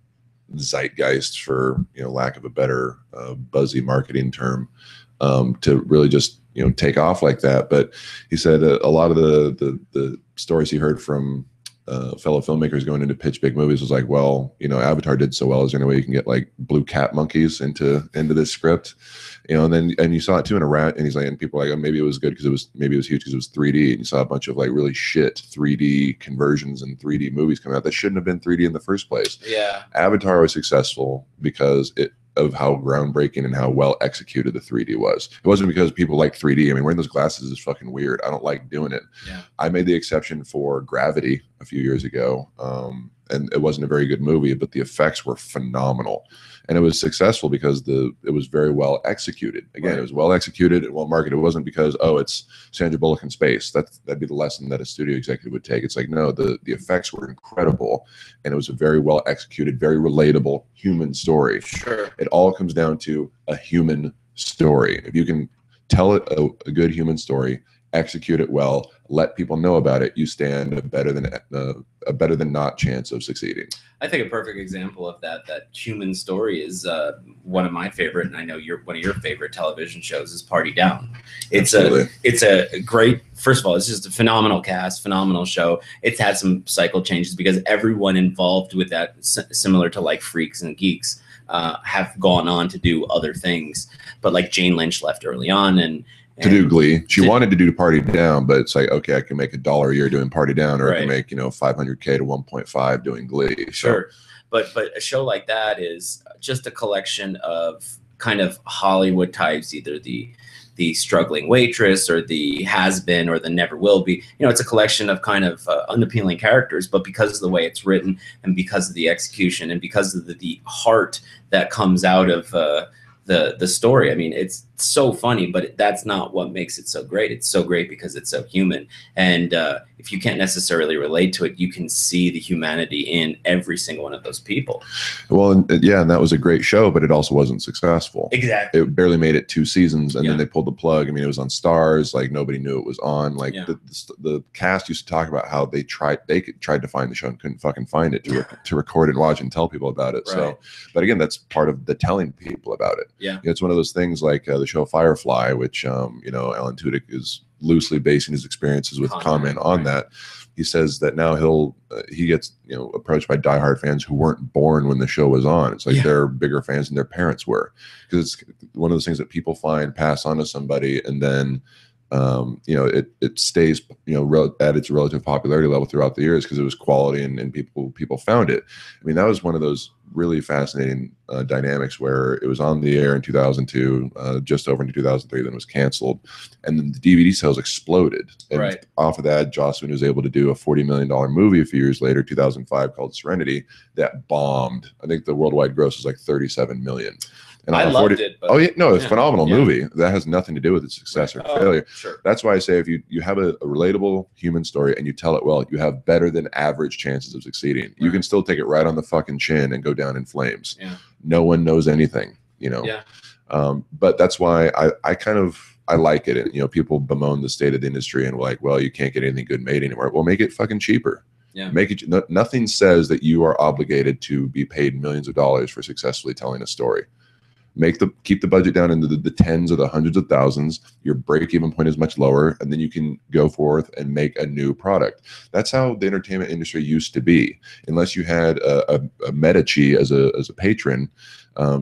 zeitgeist, for lack of a better buzzy marketing term, to really just take off like that. But he said a lot of the stories he heard from fellow filmmakers going into pitch big movies was like, well, Avatar did so well, is there any way you can get like blue cat monkeys into this script? And you saw it too in a rat, and he's like, and people were like, oh, maybe it was good because it was huge because it was 3D, and you saw a bunch of like really shit 3D conversions and 3D movies coming out that shouldn't have been 3D in the first place. Yeah. Avatar was successful because of how groundbreaking and how well executed the 3D was. It wasn't because people like 3D. I mean, wearing those glasses is fucking weird. I don't like doing it. Yeah. I made the exception for Gravity a few years ago, and it wasn't a very good movie, but the effects were phenomenal. And it was successful because it was very well executed. Again, right. It was well executed and well marketed. It wasn't because, oh, it's Sandra Bullock in space. That'd be the lesson that a studio executive would take. It's like, no, the effects were incredible, and it was a very well executed, very relatable human story. Sure. It all comes down to a human story. If you can tell it a good human story, execute it well, let people know about it, you stand a better than not chance of succeeding. I think a perfect example of that human story is one of my favorite, and I know one of your favorite television shows is Party Down. It's a great, first of all, it's just a phenomenal cast, phenomenal show. It's had some cycle changes because everyone involved with that, similar to like Freaks and Geeks, have gone on to do other things. But like Jane Lynch left early on, and to do Glee. She wanted to do Party Down, but it's like, okay, I can make $1 a year doing Party Down, or I can make, $500K to 1.5 doing Glee. Sure. But a show like that is just a collection of kind of Hollywood types, either the struggling waitress or the has-been or the never will be. It's a collection of kind of unappealing characters, but because of the way it's written and because of the execution and because of the heart that comes out of the story. I mean, it's so funny, but that's not what makes it so great. It's so great because it's so human. And if you can't necessarily relate to it, you can see the humanity in every single one of those people. Well, and that was a great show, but it also wasn't successful. Exactly. It barely made it 2 seasons, and then they pulled the plug. I mean, it was on Stars, like nobody knew it was on. Like the cast used to talk about how they tried to find the show and couldn't fucking find it to record and watch and tell people about it. Right. So, but again, that's part of the telling people about it. Yeah. It's one of those things like the show Firefly, which Alan Tudyk is loosely basing his experiences with comment on that. He says that now he gets approached by diehard fans who weren't born when the show was on. It's like they're bigger fans than their parents were, because it's one of those things that people pass on to somebody, and then it stays at its relative popularity level throughout the years because it was quality and people found it. I mean, that was one of those really fascinating dynamics where it was on the air in 2002, just over into 2003, then was canceled, and then the DVD sales exploded. And off of that, Joss Whedon was able to do a $40 million movie a few years later, 2005, called Serenity, that bombed. I think the worldwide gross was like 37 million. And I loved it. But it's a phenomenal movie. That has nothing to do with its success or failure. Sure. That's why I say if you have a relatable human story and you tell it well, you have better than average chances of succeeding. Right. You can still take it right on the fucking chin and go down in flames. Yeah. No one knows anything, Yeah. But that's why I like it. And, people bemoan the state of the industry and like, well, you can't get anything good made anymore. Well, make it fucking cheaper. Yeah. Make it. Nothing says that you are obligated to be paid millions of dollars for successfully telling a story. Keep the budget down into the tens or the hundreds of thousands. Your break-even point is much lower, and then you can go forth and make a new product. That's how the entertainment industry used to be. Unless you had a Medici as a patron,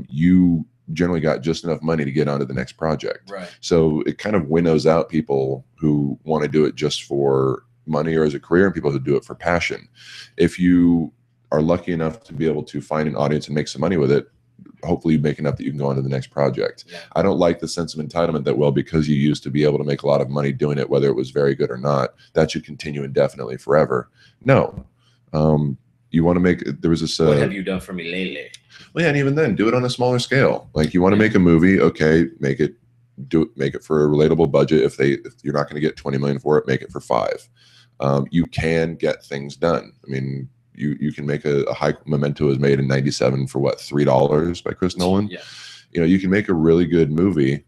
you generally got just enough money to get onto the next project. Right. So it kind of winnows out people who want to do it just for money or as a career, and people who do it for passion. If you are lucky enough to be able to find an audience and make some money with it, hopefully you make enough that you can go on to the next project. Yeah. I don't like the sense of entitlement that, well, because you used to be able to make a lot of money doing it, whether it was very good or not, that should continue indefinitely forever. No. You want to make, there was this. What have you done for me lately? Well, yeah, and even then, do it on a smaller scale. Like, you want to make a movie, okay, make it for a relatable budget. If you're not going to get 20 million for it, make it for 5. You can get things done. I mean, you can make a high. Memento was made in '97 for what, $3 by Chris Nolan. Yeah. You can make a really good movie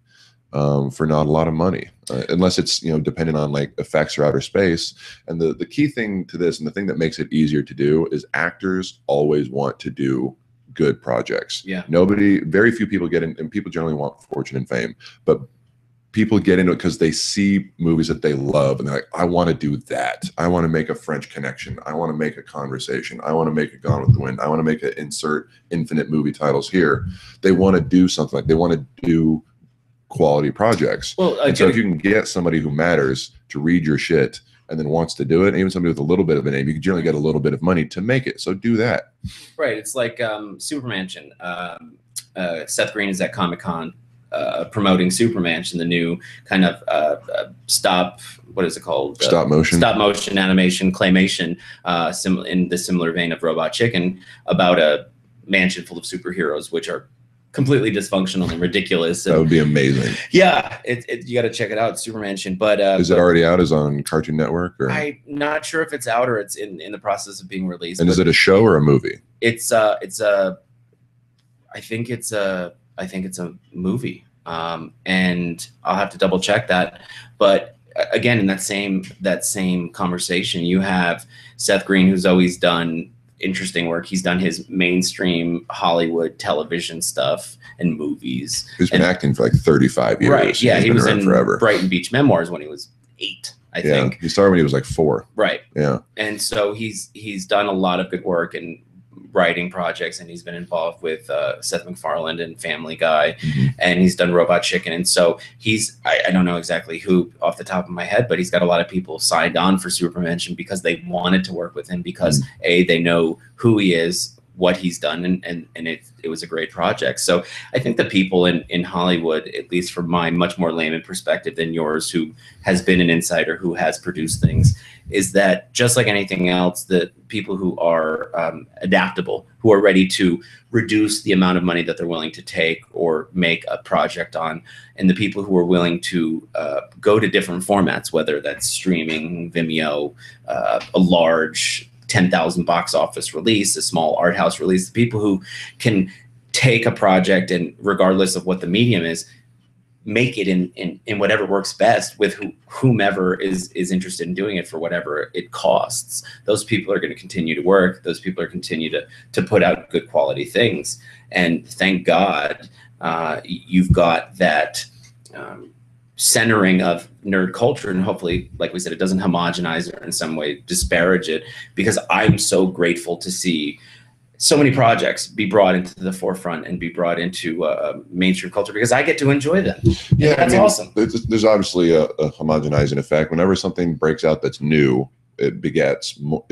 for not a lot of money, unless it's dependent on like effects or outer space. And the key thing to this, and the thing that makes it easier to do, is actors always want to do good projects. Yeah. Very few people get in, and people generally want fortune and fame, but people get into it because they see movies that they love and they're like, I want to do that. I want to make a French Connection. I want to make a Conversation. I want to make a Gone with the Wind. I want to make a insert infinite movie titles here. They want to do something, like they want to do quality projects. Well, and so if you can get somebody who matters to read your shit and then wants to do it, even somebody with a little bit of a name, you can generally get a little bit of money to make it. So do that. Right. It's like Supermansion. Seth Green is at Comic-Con promoting Supermansion, the new kind of what is it called? Stop motion animation, claymation, in the similar vein of Robot Chicken, about a mansion full of superheroes, which are completely dysfunctional and ridiculous. That would be amazing. Yeah, you got to check it out, Supermansion. But is it already out? Is it on Cartoon Network? Or? I'm not sure if it's out or it's in the process of being released. And is it a show or a movie? I think it's a movie, and I'll have to double check that. But again, in that same conversation, you have Seth Green, who's always done interesting work. He's done his mainstream Hollywood television stuff and movies. He's been acting for like 35 years. Right. Yeah, he was in forever. Brighton Beach Memoirs when he was 8. I think he started when he was like 4. Right. Yeah. And so he's done a lot of good work and writing projects, and he's been involved with Seth MacFarlane and Family Guy, and he's done Robot Chicken. And so I don't know exactly who off the top of my head, but he's got a lot of people signed on for Supermansion because they wanted to work with him because they know who he is, what he's done, and it was a great project. So I think the people in Hollywood, at least from my much more layman perspective than yours, who has been an insider, who has produced things, is that just like anything else, the people who are adaptable, who are ready to reduce the amount of money that they're willing to take or make a project on, and the people who are willing to go to different formats, whether that's streaming, Vimeo, a large 10,000 box office release, a small art house release, the people who can take a project and, regardless of what the medium is, make it in whatever works best with whomever is interested in doing it for whatever it costs. Those people are going to continue to work. Those people are continue to put out good quality things. And thank God you've got that centering of nerd culture, and hopefully, like we said, it doesn't homogenize or in some way disparage it, because I'm so grateful to see so many projects be brought into the forefront and be brought into mainstream culture, because I get to enjoy them. Yeah, that's awesome. There's obviously a homogenizing effect. Whenever something breaks out that's new, it begets more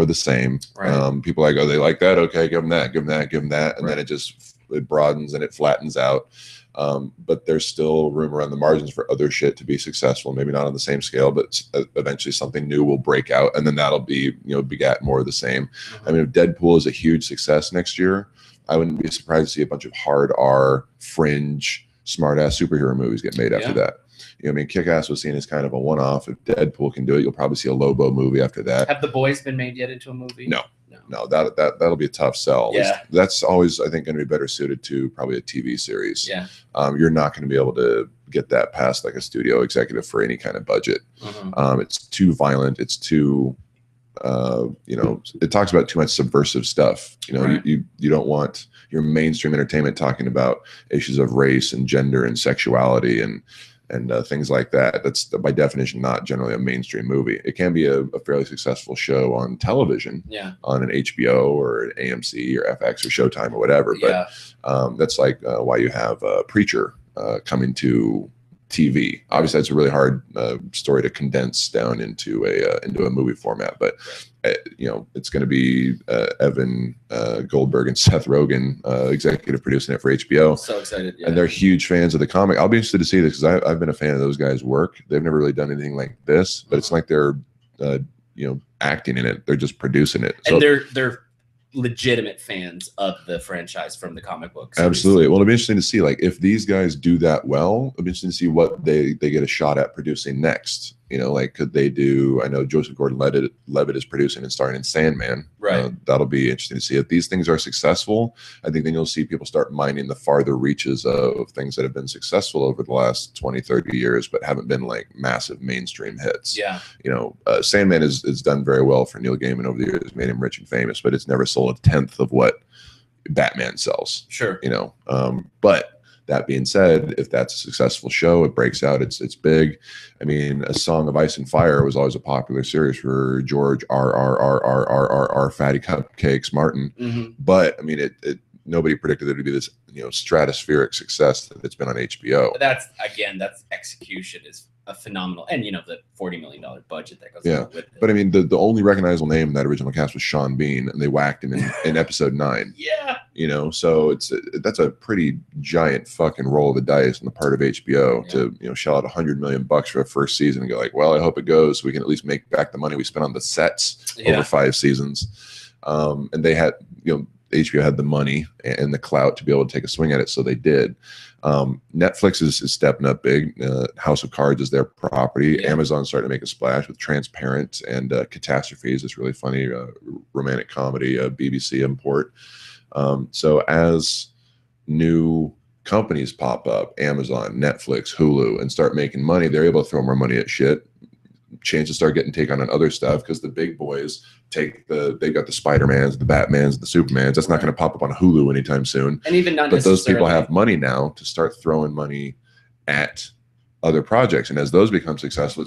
of the same. Right. People are like, oh, they like that, okay, give them that, give them that, give them that, and then it broadens and it flattens out. But there's still room around the margins for other shit to be successful. Maybe not on the same scale, but eventually something new will break out, and then that'll be, begat more of the same. I mean, if Deadpool is a huge success next year, I wouldn't be surprised to see a bunch of hard R, fringe, smart ass superhero movies get made after that. I mean, Kick-Ass was seen as kind of a one-off. If Deadpool can do it, you'll probably see a Lobo movie after that. Have The Boys been made yet into a movie? No, that'll be a tough sell. Yeah. That's always, I think, going to be better suited to probably a TV series. Yeah. You're not going to be able to get that past like a studio executive for any kind of budget. It's too violent. It's too you know, it talks about too much subversive stuff. You know, Right. you don't want your mainstream entertainment talking about issues of race and gender and sexuality and things like that. That's by definition not generally a mainstream movie. It can be a fairly successful show on television, on an HBO or an AMC or FX or Showtime or whatever. But that's like why you have Preacher coming to TV. Obviously, that's a really hard story to condense down into a movie format. But you know, it's going to be Evan Goldberg and Seth Rogen executive producing it for HBO. So excited! Yeah. And they're huge fans of the comic. I'll be interested to see this because I've been a fan of those guys' work. They've never really done anything like this, but it's like they're you know, acting in it. They're just producing it. And they're legitimate fans of the franchise from the comic books. Absolutely. Well, it'll be interesting to see, like, if these guys do that well, it'll be interesting to see what they get a shot at producing next. You know, like, could they do, I know Joseph Gordon-Levitt is producing and starring in Sandman. Right. That'll be interesting to see. If these things are successful, I think then you'll see people start mining the farther reaches of things that have been successful over the last 20, 30 years, but haven't been like massive mainstream hits. Yeah. You know, Sandman is done very well for Neil Gaiman over the years, made him rich and famous, but it's never sold a tenth of what Batman sells. Sure. You know, but that being said, if that's a successful show, it breaks out, it's big. I mean, A Song of Ice and Fire was always a popular series for George R. Fatty Cupcakes Martin. But I mean, it nobody predicted it to be this, you know, stratospheric success that it's been on HBO. That's execution is a phenomenal, and you know, the $40 million budget that goes along with it. But I mean, the only recognizable name in that original cast was Sean Bean, and they whacked him in episode 9. Yeah. You know, so that's a pretty giant fucking roll of the dice on the part of HBO to, you know, shell out $100 million for a first season and go like, well, I hope it goes so we can at least make back the money we spent on the sets over 5 seasons. And they had, you know, HBO had the money and the clout to be able to take a swing at it, so they did. Netflix is stepping up big. House of Cards is their property. Amazon's starting to make a splash with Transparent and Catastrophes, this really funny romantic comedy BBC import. So as new companies pop up, Amazon, Netflix, Hulu, and start making money, they're able to throw more money at shit. Chances start getting taken on other stuff because the big boys they've got the Spider-Mans, the Batmans, the Supermans. That's not going to pop up on Hulu anytime soon. And even not but those people have money now to start throwing money at other projects, and as those become successful,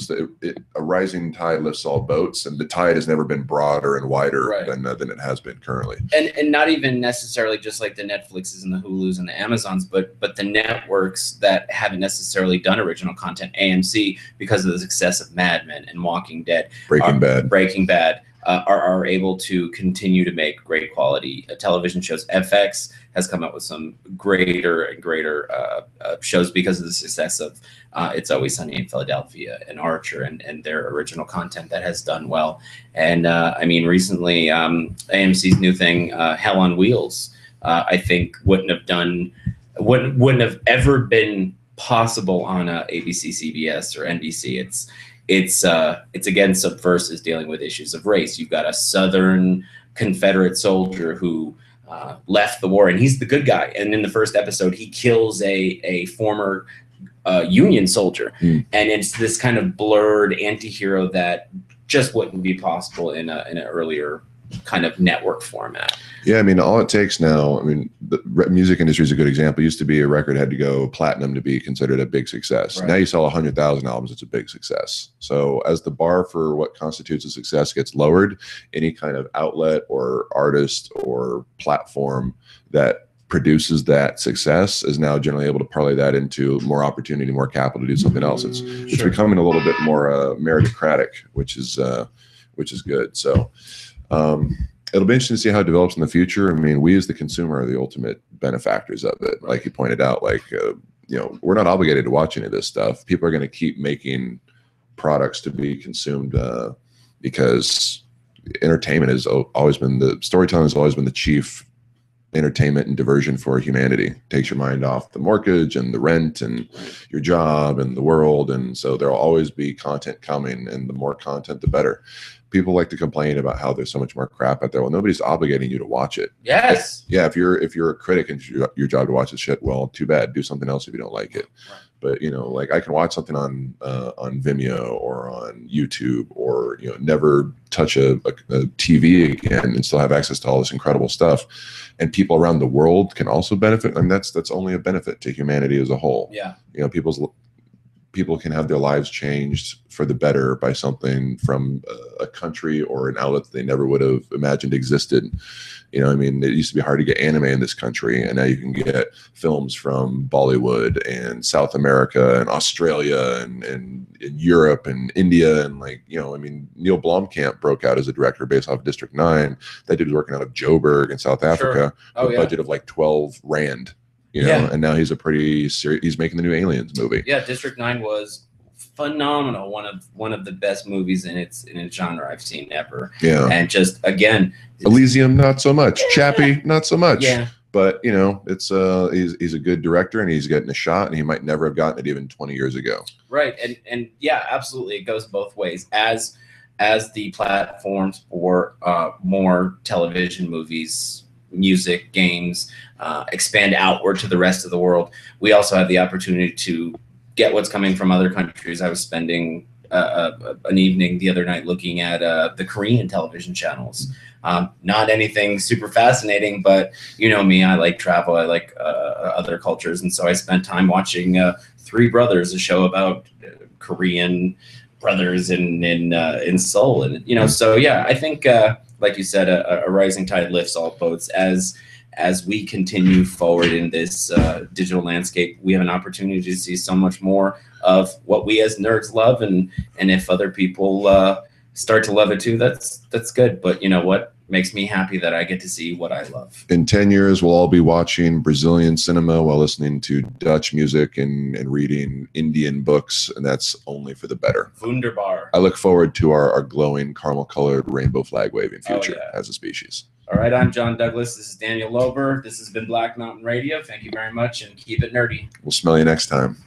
a rising tide lifts all boats, and the tide has never been broader and wider than it has been currently. And not even necessarily just like the Netflixes and the Hulus and the Amazons, but the networks that haven't necessarily done original content. AMC, because of the success of Mad Men and Walking Dead, Breaking Bad, are able to continue to make great quality television shows. FX has come up with some greater and greater shows because of the success of It's Always Sunny in Philadelphia and Archer and their original content that has done well. And I mean, recently AMC's new thing, Hell on Wheels, I think wouldn't have ever been possible on ABC, CBS, or NBC. It's again subversive, dealing with issues of race. You've got a Southern Confederate soldier who left the war, and he's the good guy. And in the first episode, he kills a former Union soldier, and it's this kind of blurred anti-hero that just wouldn't be possible in an earlier kind of network format. Yeah, I mean, all it takes now, I mean, the music industry is a good example. It used to be a record had to go platinum to be considered a big success. Now you sell 100,000 albums, it's a big success. So as the bar for what constitutes a success gets lowered, any kind of outlet or artist or platform that produces that success is now generally able to parlay that into more opportunity, more capital to do something else. It's becoming a little bit more meritocratic, which is good. So it'll be interesting to see how it develops in the future. I mean, we as the consumer are the ultimate benefactors of it. Like you pointed out, like, you know, we're not obligated to watch any of this stuff. People are going to keep making products to be consumed because entertainment has always been storytelling has always been the chief entertainment and diversion for humanity. It takes your mind off the mortgage and the rent and your job and the world. And so there'll always be content coming, and the more content, the better. people like to complain about how there's so much more crap out there. Well, nobody's obligating you to watch it. Yes. Yeah, if you're a critic and it's your job to watch this shit, well, too bad. Do something else if you don't like it. Right. But like I can watch something on Vimeo or on YouTube, or never touch a TV again and still have access to all this incredible stuff. And people around the world can also benefit. I mean, that's only a benefit to humanity as a whole. Yeah. People can have their lives changed for the better by something from a country or an outlet that they never would have imagined existed. I mean, it used to be hard to get anime in this country, and now you can get films from Bollywood and South America and Australia and Europe and India. And I mean, Neil Blomkamp broke out as a director based off District 9. That dude was working out of Joburg in South Africa, with a budget of like 12 rand. And now he's he's making the new Aliens movie. Yeah, District 9 was phenomenal. One of the best movies in its genre I've seen ever. Yeah. And just again, Elysium, not so much. Chappie, not so much. Yeah. But it's he's a good director, and he's getting a shot, and he might never have gotten it even 20 years ago. Right. And yeah, absolutely, it goes both ways. As the platforms for more television, movies, music, games expand outward to the rest of the world, we also have the opportunity to get what's coming from other countries. I was spending an evening the other night looking at the Korean television channels. Not anything super fascinating, but me, I like travel, I like other cultures, and so I spent time watching Three Brothers, a show about Korean brothers in Seoul, and so yeah, I think like you said, a rising tide lifts all boats. As we continue forward in this digital landscape, we have an opportunity to see so much more of what we as nerds love, and if other people start to love it too, that's good. But you know what makes me happy? That I get to see what I love. In 10 years, we'll all be watching Brazilian cinema while listening to Dutch music and reading Indian books, and that's only for the better. Wunderbar. I look forward to our glowing caramel-colored rainbow flag waving future as a species. All right, I'm John Douglas. This is Daniel Lowber. This has been Black Mountain Radio. Thank you very much, and keep it nerdy. We'll smell you next time.